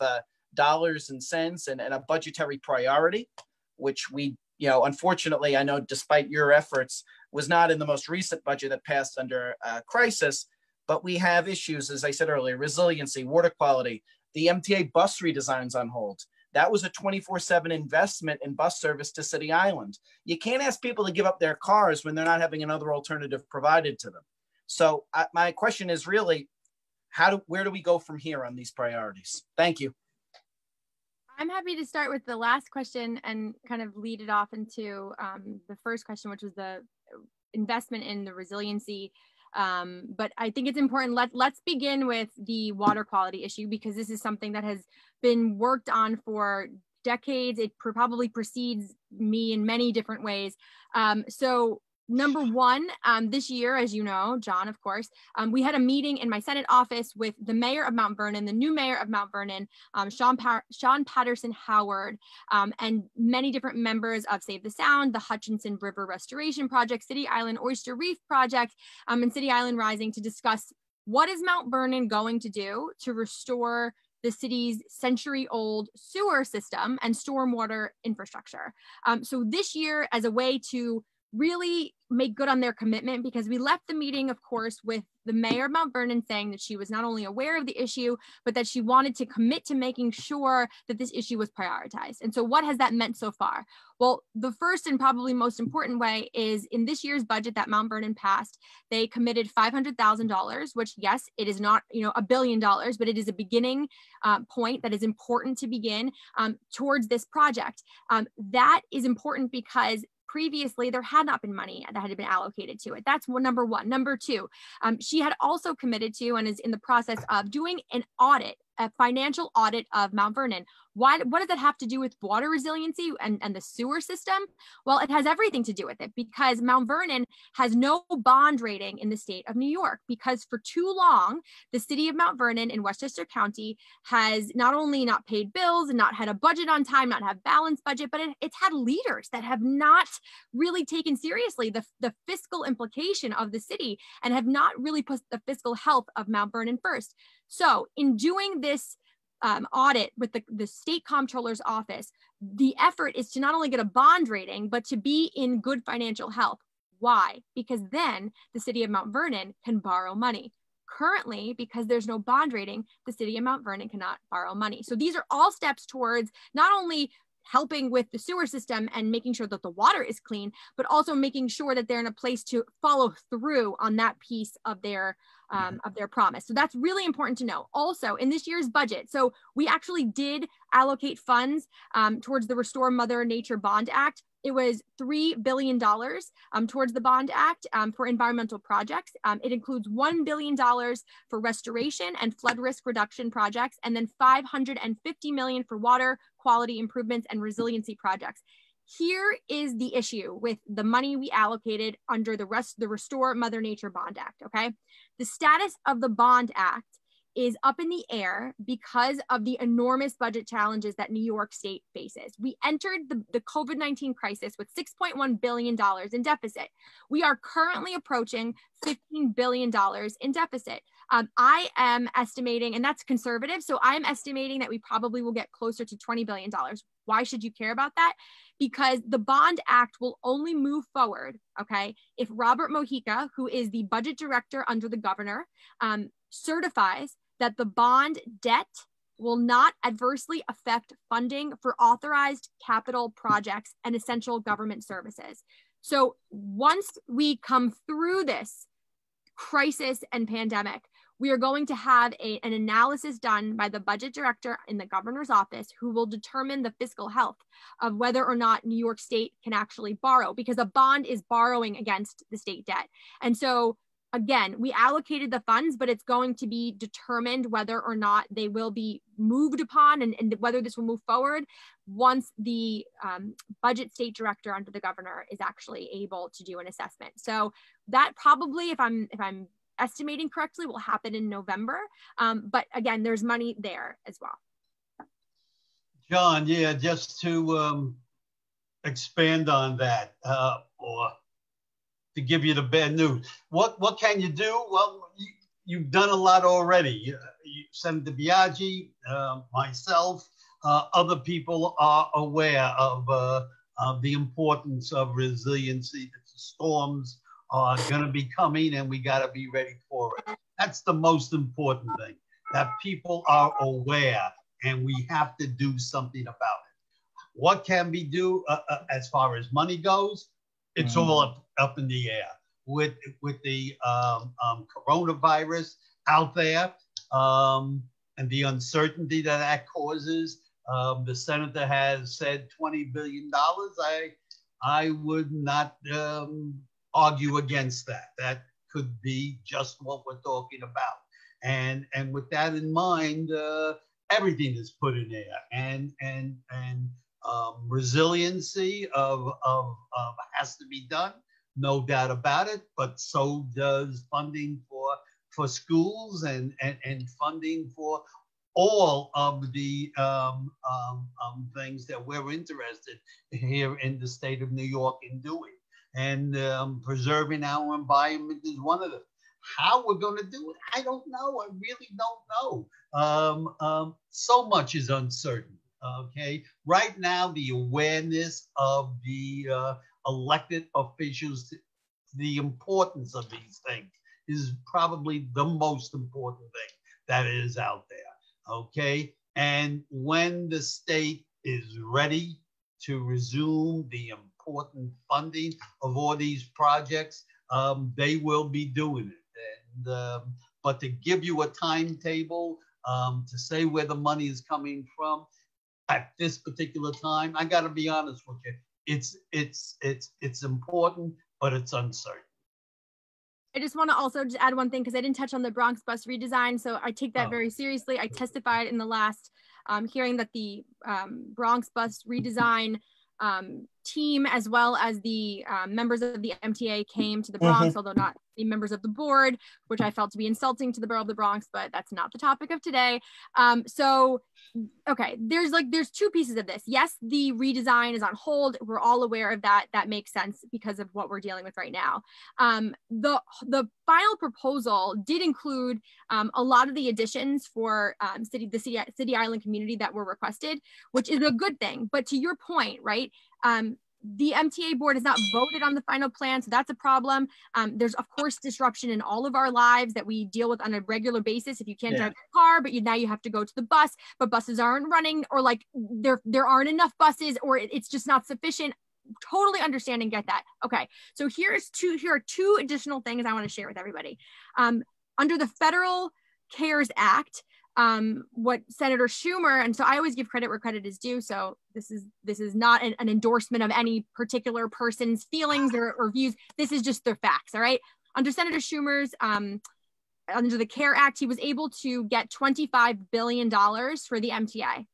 dollars and cents and a budgetary priority, which we, you know, unfortunately, I know despite your efforts, was not in the most recent budget that passed under crisis, but we have issues, as I said earlier, resiliency, water quality, the MTA bus redesigns on hold. That was a 24/7 investment in bus service to City Island. You can't ask people to give up their cars when they're not having another alternative provided to them. So my question is really, where do we go from here on these priorities? Thank you. I'm happy to start with the last question and kind of lead it off into the first question, which was the investment in the resiliency. But I think it's important. Let's begin with the water quality issue, because this is something that has been worked on for decades. It probably precedes me in many different ways. So number one, this year, as you know, John, of course, we had a meeting in my Senate office with the mayor of Mount Vernon, the new mayor of Mount Vernon, Sean Patterson Howard, and many different members of Save the Sound, the Hutchinson River Restoration Project, City Island Oyster Reef Project, and City Island Rising, to discuss what is Mount Vernon going to do to restore the city's century-old sewer system and stormwater infrastructure. So this year, as a way to really make good on their commitment, because we left the meeting, of course, with the mayor of Mount Vernon saying that she was not only aware of the issue, but that she wanted to commit to making sure that this issue was prioritized. And so what has that meant so far? Well, the first and probably most important way is in this year's budget that Mount Vernon passed, they committed $500,000, which, yes, it is not, you know, $1 billion, but it is a beginning point that is important to begin towards this project. That is important because previously there had not been money that had been allocated to it. That's number one. Number two, she had also committed to and is in the process of doing an audit, a financial audit of Mount Vernon. What does that have to do with water resiliency and the sewer system? Well, it has everything to do with it, because Mount Vernon has no bond rating in the state of New York, because for too long, the city of Mount Vernon in Westchester County has not only not paid bills and not had a budget on time, not have balanced budget, but it's had leaders that have not really taken seriously the fiscal implication of the city and have not really put the fiscal health of Mount Vernon first. So in doing this audit with the state comptroller's office, the effort is to not only get a bond rating, but to be in good financial health. Why? Because then the city of Mount Vernon can borrow money. Currently, because there's no bond rating, the city of Mount Vernon cannot borrow money. So these are all steps towards not only helping with the sewer system and making sure that the water is clean, but also making sure that they're in a place to follow through on that piece of their promise. So that's really important to know. Also, in this year's budget, so we actually did allocate funds towards the Restore Mother Nature Bond Act. It was $3 billion towards the Bond Act for environmental projects. It includes $1 billion for restoration and flood risk reduction projects, and then $550 million for water quality improvements and resiliency projects. Here is the issue with the money we allocated under the Restore Mother Nature Bond Act, okay? The status of the Bond Act is up in the air because of the enormous budget challenges that New York State faces. We entered the COVID-19 crisis with $6.1 billion in deficit. We are currently approaching $15 billion in deficit. I am estimating, and that's conservative, so I am estimating that we probably will get closer to $20 billion. Why should you care about that? Because the Bond Act will only move forward, okay, if Robert Mojica, who is the budget director under the governor, certifies that the bond debt will not adversely affect funding for authorized capital projects and essential government services. So once we come through this crisis and pandemic, we are going to have an analysis done by the budget director in the governor's office, who will determine the fiscal health of whether or not New York State can actually borrow, because a bond is borrowing against the state debt. And so again, we allocated the funds, but it's going to be determined whether or not they will be moved upon and whether this will move forward once the budget state director under the governor is actually able to do an assessment. So that probably, if I'm estimating correctly, will happen in November. But again, there's money there as well. John, yeah, just to expand on that, or to give you the bad news. What can you do? Well, you've done a lot already. Senator Biaggi, myself, other people are aware of the importance of resiliency. The storms are going to be coming, and we got to be ready for it. That's the most important thing, that people are aware, and we have to do something about it. What can we do as far as money goes? It's all up in the air with the coronavirus out there, and the uncertainty that causes. The senator has said $20 billion. I would not argue against that. That could be just what we're talking about. And with that in mind, everything is put in there, and resiliency of has to be done, no doubt about it. But so does funding for schools and funding for all of the things that we're interested here in the state of New York in doing. And preserving our environment is one of them. How we're going to do it, I don't know. I really don't know. So much is uncertain. Okay. Right now, the awareness of the elected officials, the importance of these things is probably the most important thing that is out there. Okay. And when the state is ready to resume the important funding of all these projects, they will be doing it. And but to give you a timetable, to say where the money is coming from at this particular time, I got to be honest with you, it's important, but it's uncertain. I just want to also just add one thing, because I didn't touch on the Bronx bus redesign. So I take that very seriously. I testified in the last hearing that the Bronx bus redesign team, as well as the members of the MTA, came to the Bronx, although not the members of the board, which I felt to be insulting to the borough of the Bronx, but that's not the topic of today. So, okay, there's two pieces of this. Yes, the redesign is on hold. We're all aware of that. That makes sense because of what we're dealing with right now. The final proposal did include a lot of the additions for the City Island community that were requested, which is a good thing. But to your point, right? The MTA board has not voted on the final plan, so that's a problem. There's of course disruption in all of our lives that we deal with on a regular basis. If you can't drive a car, but now you have to go to the bus, but buses aren't running, or like there aren't enough buses, or it's just not sufficient. Totally understand and get that. Okay, so here are two additional things I want to share with everybody. Under the Federal CARES Act, what Senator Schumer, and so I always give credit where credit is due, so this is not an endorsement of any particular person's feelings or views. This is just their facts. All right. Under Senator Schumer's under the CARE Act, he was able to get $25 billion for the MTA.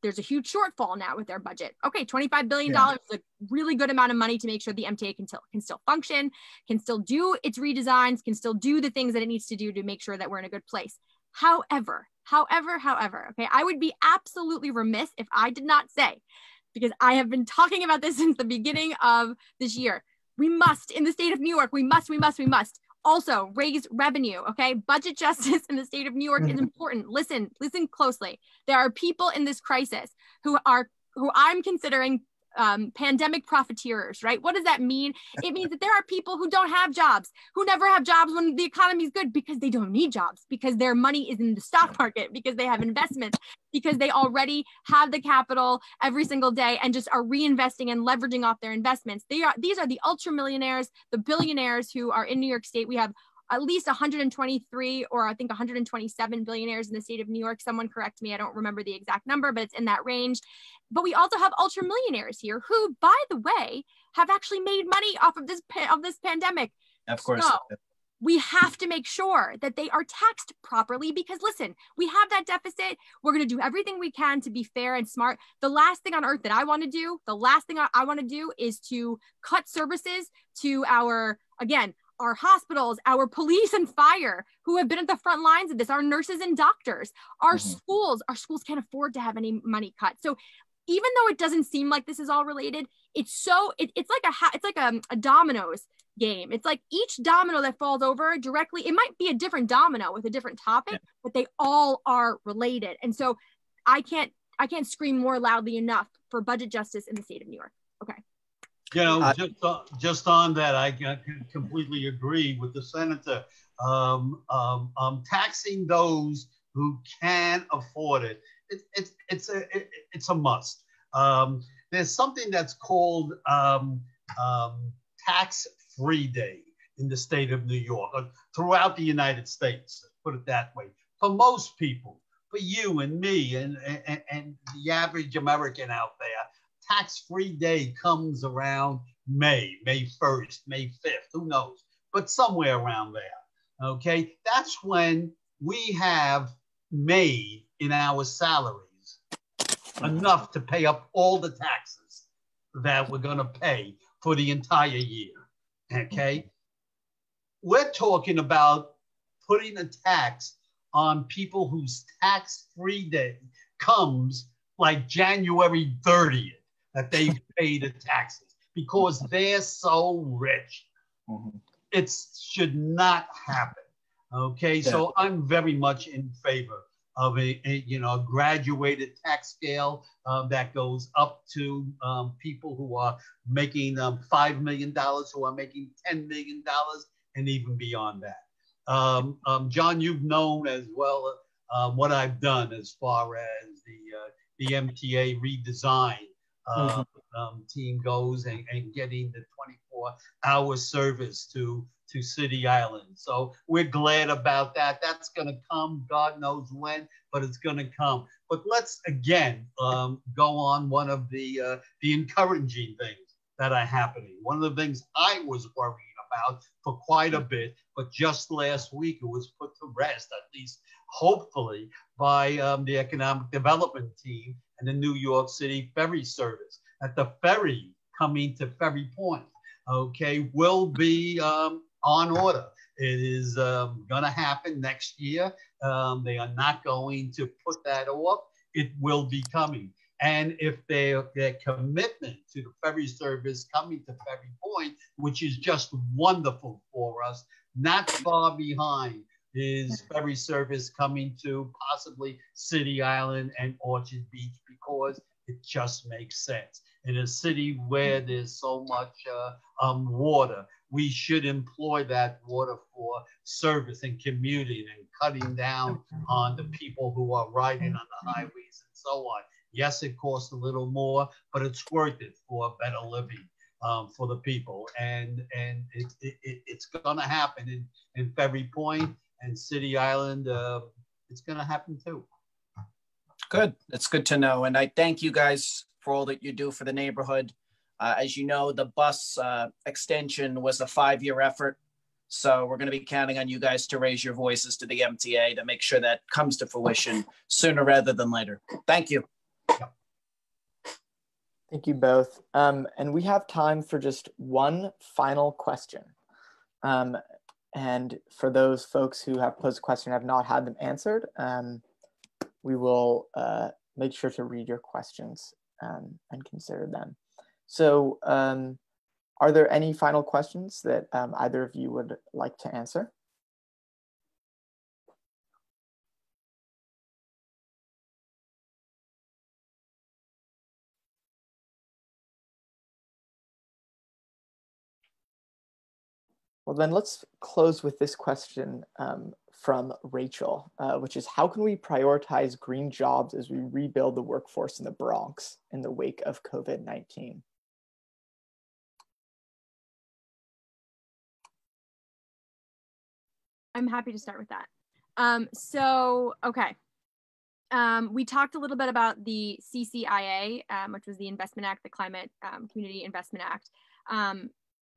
There's a huge shortfall now with their budget. Okay, $25 billion is a really good amount of money to make sure the MTA can still function, can still do its redesigns, can still do the things that it needs to do to make sure that we're in a good place. However, okay, I would be absolutely remiss if I did not say, because I have been talking about this since the beginning of this year, we must, in the state of New York, we must also raise revenue, okay? Budget justice in the state of New York is important. Listen closely. There are people in this crisis who I'm considering pandemic profiteers, right? What does that mean? It means that there are people who don't have jobs, who never have jobs when the economy is good, because they don't need jobs, because their money is in the stock market, because they have investments, because they already have the capital every single day and just are reinvesting and leveraging off their investments. These are the ultra millionaires, the billionaires who are in New York State. We have at least 123 or I think 127 billionaires in the state of New York. Someone correct me. I don't remember the exact number, but it's in that range. But we also have ultra millionaires here who, by the way, have actually made money off of this pandemic. Of course. So, we have to make sure that they are taxed properly, because listen, we have that deficit. We're going to do everything we can to be fair and smart. The last thing on earth that I want to do, is to cut services to our hospitals, our police and fire, who have been at the front lines of this, our nurses and doctors, our schools can't afford to have any money cut. So even though it doesn't seem like this is all related, it's like a dominoes game. It's like each domino that falls over directly, it might be a different domino with a different topic, but they all are related. And so I can't scream more loudly enough for budget justice in the state of New York. Okay. You know, just on that, I completely agree with the senator. Taxing those who can afford it, it's a must. There's something that's called tax-free day in the state of New York, or throughout the United States, put it that way. For most people, for you and me and the average American out there, tax-free day comes around May 1st, May 5th, who knows, but somewhere around there, okay? That's when we have made in our salaries enough to pay up all the taxes that we're gonna pay for the entire year, okay? We're talking about putting a tax on people whose tax-free day comes like January 30th, that they pay the taxes because they're so rich. It should not happen. Okay, so I'm very much in favor of a graduated tax scale that goes up to people who are making $5 million, who are making $10 million, and even beyond that. John, you've known as well what I've done as far as the MTA redesign team goes and getting the 24-hour service to City Island. So we're glad about that. That's going to come, God knows when, but it's going to come. But let's again go on one of the encouraging things that are happening. One of the things I was worrying about for quite a bit, but just last week it was put to rest, at least hopefully, by the economic development team and the New York City ferry service. At the ferry coming to Ferry Point, okay, will be on order. It is going to happen next year. They are not going to put that off. It will be coming. And if their commitment to the ferry service coming to Ferry Point, which is just wonderful for us, not far behind is ferry service coming to possibly City Island and Orchard Beach, because it just makes sense. In a city where there's so much water, we should employ that water for service and commuting and cutting down on the people who are riding on the highways and so on. Yes, it costs a little more, but it's worth it for a better living for the people. And it's going to happen in Ferry Point and City Island. It's going to happen too. Good. It's good to know. And I thank you guys for all that you do for the neighborhood. As you know, the bus extension was a 5-year effort. So we're going to be counting on you guys to raise your voices to the MTA to make sure that comes to fruition sooner rather than later. Thank you. Thank you both. And we have time for just one final question. And for those folks who have posed a question and have not had them answered, we will make sure to read your questions and consider them. So are there any final questions that either of you would like to answer? Well, then let's close with this question from Rachel, which is, how can we prioritize green jobs as we rebuild the workforce in the Bronx in the wake of COVID-19? I'm happy to start with that. We talked a little bit about the CCIA, which was the Investment Act, the Climate Community Investment Act.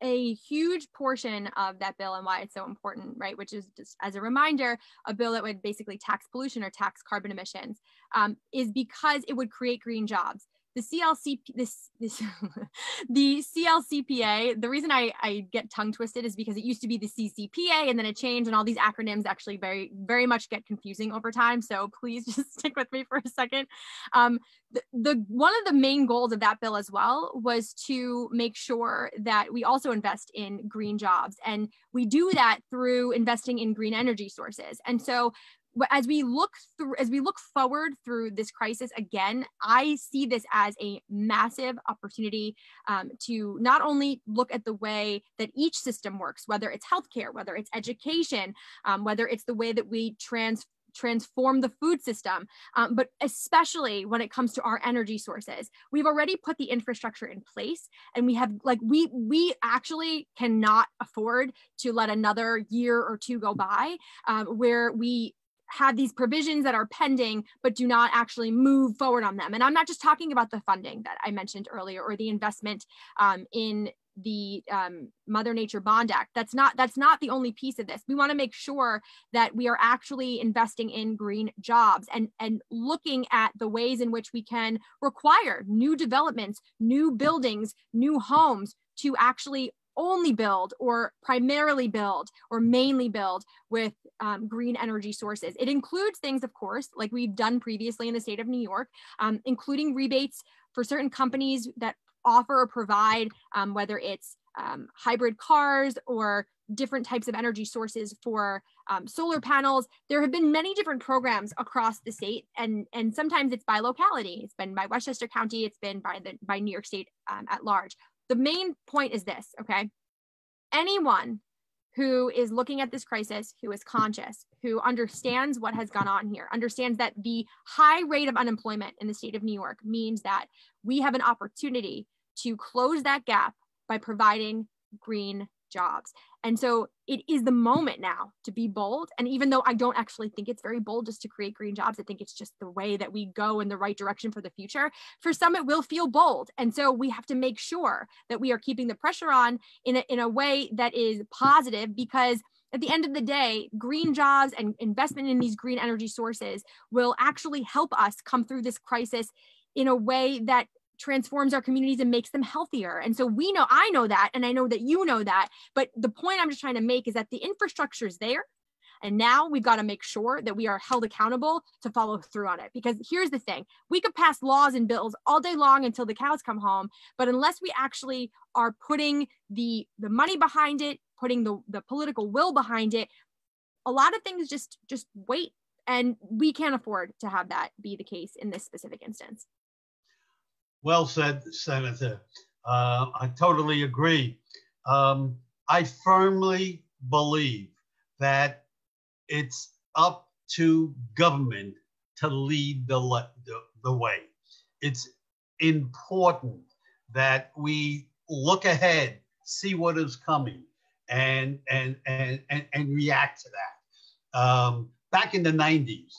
a huge portion of that bill and why it's so important, right? Which is, just as a reminder, a bill that would basically tax pollution or tax carbon emissions, is because it would create green jobs. The the CLCPA, the reason I get tongue twisted is because it used to be the CCPA and then it changed, and all these acronyms actually very, very much get confusing over time. So please just stick with me for a second. The one of the main goals of that bill as well was to make sure that we also invest in green jobs, and we do that through investing in green energy sources. And so as we look forward through this crisis, again, I see this as a massive opportunity to not only look at the way that each system works, whether it's healthcare, whether it's education, whether it's the way that we transform the food system, but especially when it comes to our energy sources. We've already put the infrastructure in place, and we have, like, we actually cannot afford to let another year or two go by where we have these provisions that are pending, but do not actually move forward on them. And I'm not just talking about the funding that I mentioned earlier, or the investment in the Mother Nature Bond Act. That's not the only piece of this. We want to make sure that we are actually investing in green jobs and looking at the ways in which we can require new developments, new buildings, new homes to actually only build or primarily build or mainly build with green energy sources. It includes things, of course, like we've done previously in the state of New York, including rebates for certain companies that offer or provide, whether it's hybrid cars or different types of energy sources for solar panels. There have been many different programs across the state, and sometimes it's by locality. It's been by Westchester County. It's been by New York State at large. The main point is this, okay? Anyone who is looking at this crisis, who is conscious, who understands what has gone on here, understands that the high rate of unemployment in the state of New York means that we have an opportunity to close that gap by providing green jobs. And so it is the moment now to be bold. And even though I don't actually think it's very bold just to create green jobs, I think it's just the way that we go in the right direction for the future. For some, it will feel bold. And so we have to make sure that we are keeping the pressure on in a way that is positive, because at the end of the day, green jobs and investment in these green energy sources will actually help us come through this crisis in a way that transforms our communities and makes them healthier. And so I know that, and I know that you know that, but the point I'm just trying to make is that the infrastructure is there. And now we've got to make sure that we are held accountable to follow through on it. Because here's the thing, we could pass laws and bills all day long until the cows come home, but unless we actually are putting the money behind it, putting the political will behind it, a lot of things just wait. And we can't afford to have that be the case in this specific instance. Well said, Senator. I totally agree. I firmly believe that it's up to government to lead the way. It's important that we look ahead, see what is coming, and react to that. Back in the 90s,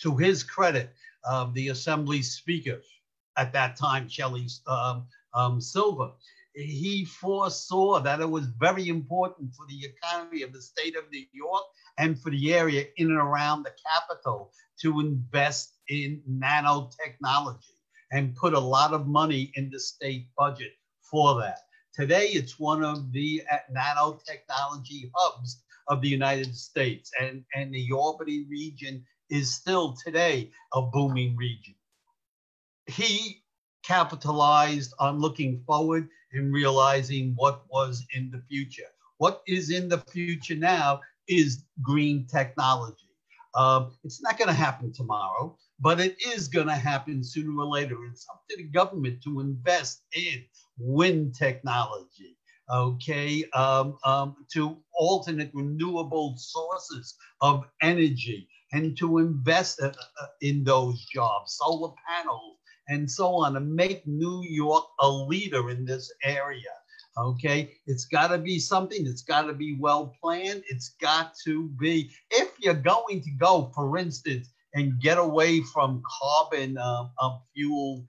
to his credit, the Assembly Speaker at that time, Shelley Silver, he foresaw that it was very important for the economy of the state of New York and for the area in and around the capital to invest in nanotechnology and put a lot of money in the state budget for that. Today, it's one of the nanotechnology hubs of the United States, and the Albany region is still today a booming region. He capitalized on looking forward and realizing what was in the future. What is in the future now is green technology. It's not going to happen tomorrow, but it is going to happen sooner or later. It's up to the government to invest in wind technology, okay, to alternate renewable sources of energy, and to invest in those jobs, solar panels, and so on, and make New York a leader in this area, okay? It's got to be something that's got to be well planned. It's got to be, if you're going to go, for instance, and get away from carbon fuel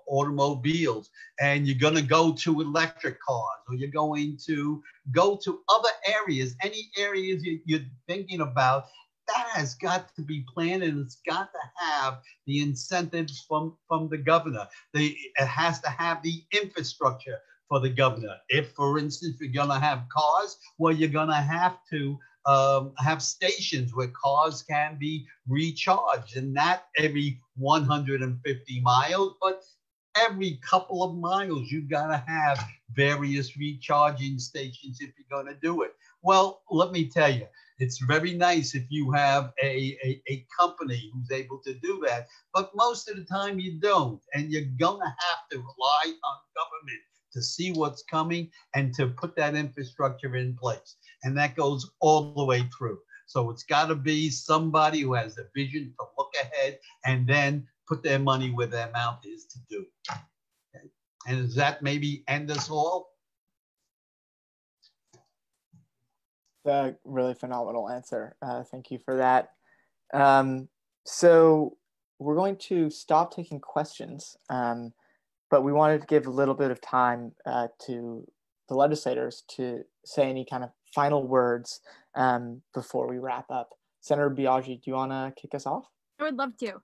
automobiles, and you're going to go to electric cars, or you're going to go to other areas, any areas you're thinking about, that has got to be planned, and it's got to have the incentives from the governor. It has to have the infrastructure for the governor. If, for instance, you're going to have cars, well, you're going to have to have stations where cars can be recharged, and not every 150 miles, but every couple of miles. You've got to have various recharging stations if you're going to do it. Well, let me tell you, it's very nice if you have a company who's able to do that, but most of the time you don't, and you're going to have to rely on government to see what's coming and to put that infrastructure in place. And that goes all the way through. So it's got to be somebody who has the vision to look ahead and then put their money where their mouth is to do. Okay. And does that maybe end us all? A really phenomenal answer. Thank you for that. So we're going to stop taking questions, but we wanted to give a little bit of time to the legislators to say any kind of final words before we wrap up. Senator Biaggi, do you want to kick us off? I would love to.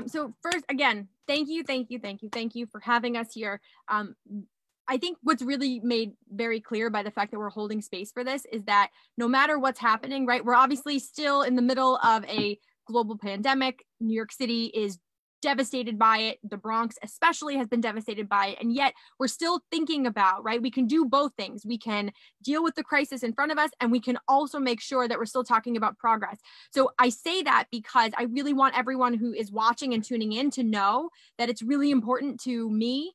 So first, again, thank you for having us here. I think what's really made very clear by the fact that we're holding space for this is that no matter what's happening, right, we're obviously still in the middle of a global pandemic. New York City is devastated by it. The Bronx especially has been devastated by it. And yet we're still thinking about, right, we can do both things. We can deal with the crisis in front of us, and we can also make sure that we're still talking about progress. So I say that because I really want everyone who is watching and tuning in to know that it's really important to me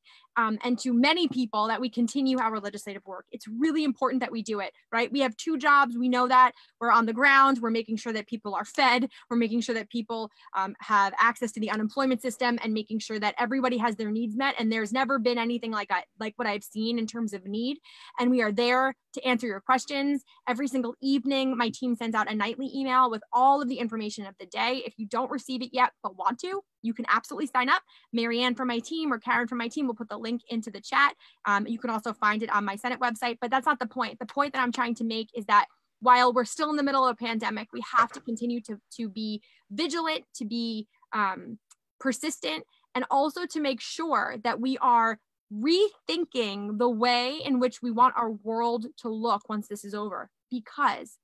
and to many people that we continue our legislative work. It's really important that we do it, right? We have two jobs. We know that. We're on the ground. We're making sure that people are fed. We're making sure that people have access to the unemployment system, and making sure that everybody has their needs met. And there's never been anything like what I've seen in terms of need. And we are there to answer your questions. Every single evening, my team sends out a nightly email with all of the information of the day. If you don't receive it yet but want to, you can absolutely sign up. Marianne from my team or Karen from my team will put the link into the chat. You can also find it on my Senate website, but that's not the point. The point that I'm trying to make is that while we're still in the middle of a pandemic, we have to continue to be vigilant, to be persistent, and also to make sure that we are rethinking the way in which we want our world to look once this is over. Because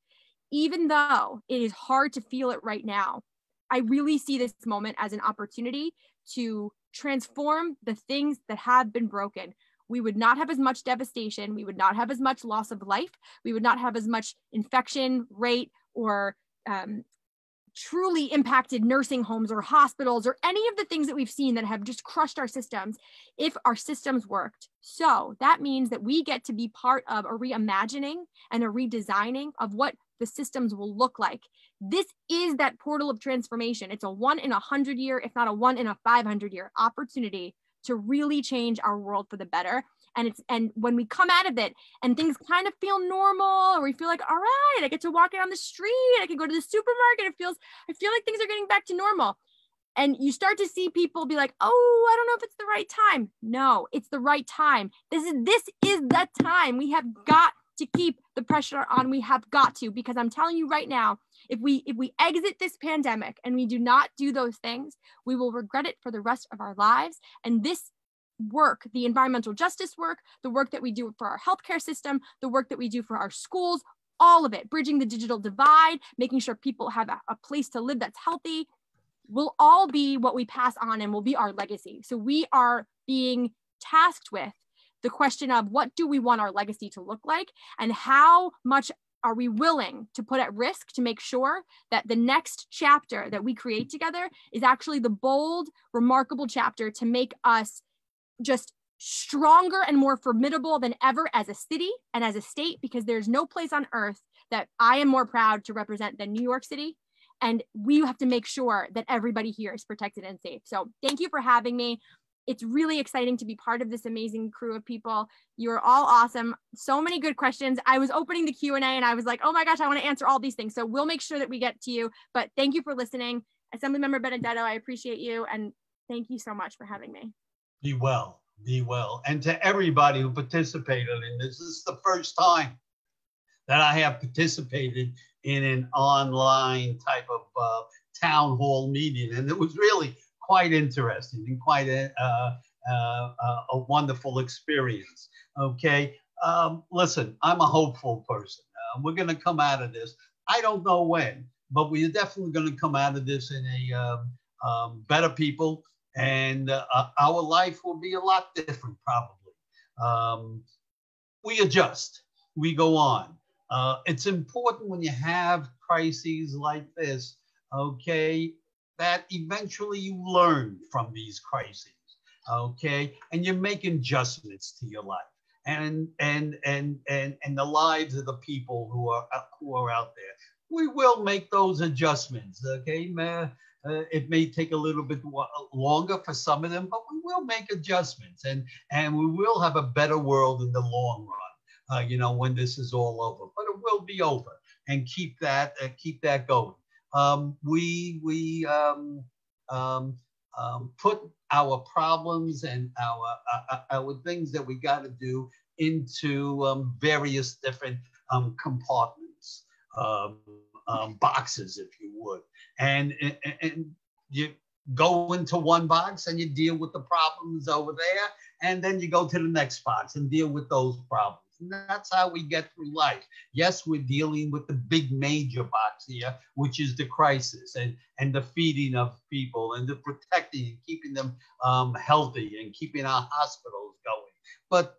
even though it is hard to feel it right now, I really see this moment as an opportunity to transform the things that have been broken. We would not have as much devastation. We would not have as much loss of life. We would not have as much infection rate or truly impacted nursing homes or hospitals or any of the things that we've seen that have just crushed our systems if our systems worked. So that means that we get to be part of a reimagining and a redesigning of what the systems will look like. This is that portal of transformation. It's a 1 in 100 year, if not a 1 in 500 year opportunity to really change our world for the better. And when we come out of it and things kind of feel normal, or we feel like, all right, I get to walk down the street, I can go to the supermarket, I feel like things are getting back to normal. And you start to see people be like, oh, I don't know if it's the right time. No, it's the right time. This is the time. We have got to keep the pressure on. We have got to, because I'm telling you right now, if we exit this pandemic and we do not do those things, we will regret it for the rest of our lives. And this work, the environmental justice work, the work that we do for our healthcare system, the work that we do for our schools, all of it, bridging the digital divide, making sure people have a place to live that's healthy, will all be what we pass on and will be our legacy. So we are being tasked with the question of what do we want our legacy to look like, and how much are we willing to put at risk to make sure that the next chapter that we create together is actually the bold, remarkable chapter to make us just stronger and more formidable than ever as a city and as a state, because there's no place on earth that I am more proud to represent than New York City. And we have to make sure that everybody here is protected and safe. So thank you for having me. It's really exciting to be part of this amazing crew of people. You're all awesome. So many good questions. I was opening the Q&A and I was like, oh my gosh, I want to answer all these things. So we'll make sure that we get to you. But thank you for listening. Assemblymember Benedetto, I appreciate you, and thank you so much for having me. Be well, be well. And to everybody who participated in this is the first time that I have participated in an online type of town hall meeting. And it was really quite interesting and quite a wonderful experience. Okay. Listen, I'm a hopeful person. We're going to come out of this. I don't know when, but we're definitely going to come out of this in a better people, and our life will be a lot different, probably. We adjust, we go on. It's important when you have crises like this, okay, that eventually you learn from these crises, okay, and you make adjustments to your life and the lives of the people who are out there. We will make those adjustments, okay? It may take a little bit longer for some of them, but we will make adjustments, and we will have a better world in the long run. When this is all over, but it will be over, and keep that going. We put our problems and our things that we got to do into various different compartments, boxes, if you would, and you go into one box and you deal with the problems over there, and then you go to the next box and deal with those problems. And that's how we get through life. Yes, we're dealing with the big major box here, which is the crisis and the feeding of people and the protecting and keeping them healthy and keeping our hospitals going.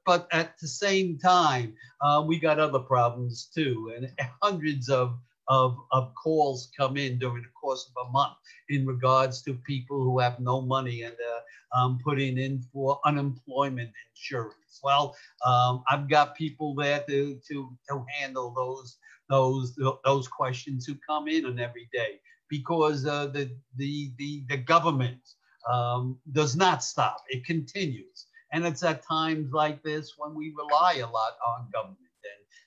But at the same time, we got other problems too, and hundreds of calls come in during the course of a month in regards to people who have no money and putting in for unemployment insurance. Well, I've got people there to handle those questions who come in on every day, because the government does not stop. It continues. And it's at times like this when we rely a lot on government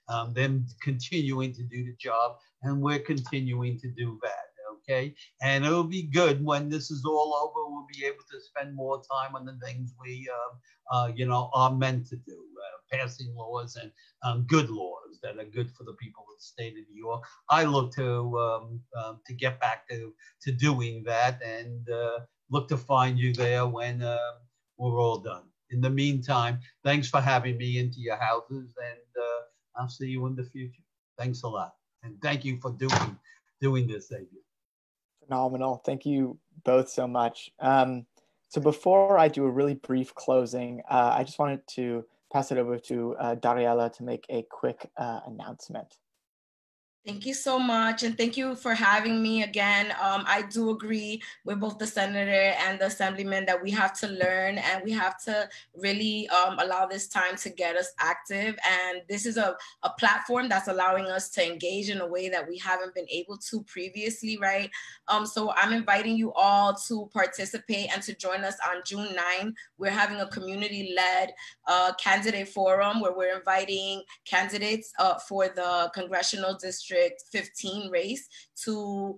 and them continuing to do the job, and we're continuing to do that. Okay, and it'll be good when this is all over. We'll be able to spend more time on the things we, are meant to do, passing laws and good laws that are good for the people of the state of New York. I look to get back to doing that, and look to find you there when we're all done. In the meantime, thanks for having me into your houses, and I'll see you in the future. Thanks a lot, and thank you for doing this, Xavier. Phenomenal. Thank you both so much. So before I do a really brief closing, I just wanted to pass it over to Dariella to make a quick announcement. Thank you so much, and thank you for having me again. I do agree with both the senator and the assemblyman that we have to learn, and we have to really allow this time to get us active. And this is a platform that's allowing us to engage in a way that we haven't been able to previously, right? So I'm inviting you all to participate and to join us on June 9. We're having a community-led candidate forum where we're inviting candidates for the Congressional District 15 race to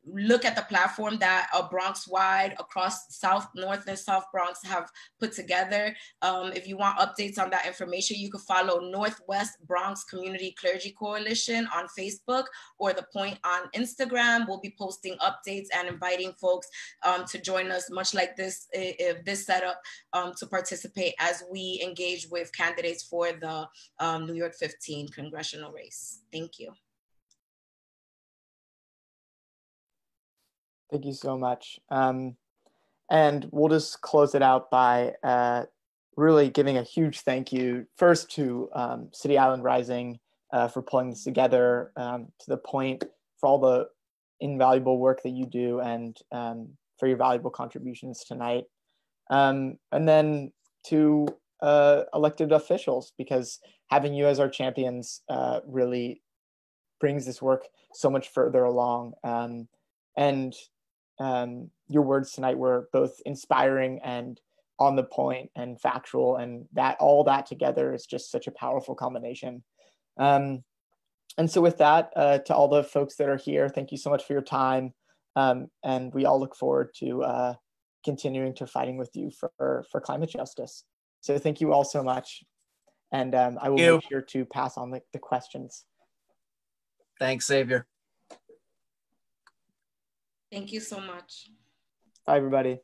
look at the platform that Bronx-wide, across South, North, and South Bronx have put together. If you want updates on that information, you can follow Northwest Bronx Community Clergy Coalition on Facebook, or The Point on Instagram. We'll be posting updates and inviting folks to join us, much like this setup, to participate as we engage with candidates for the New York 15 congressional race. Thank you. Thank you so much. And we'll just close it out by really giving a huge thank you first to City Island Rising for pulling this together, to The Point for all the invaluable work that you do, and for your valuable contributions tonight. And then to elected officials, because having you as our champions really brings this work so much further along. And your words tonight were both inspiring and on the point and factual, and that all that together is just such a powerful combination. And so with that, to all the folks that are here, thank you so much for your time. And we all look forward to continuing to fighting with you for climate justice. So thank you all so much. And I will make sure to pass on the questions. Thanks, Xavier. Thank you so much. Bye, everybody.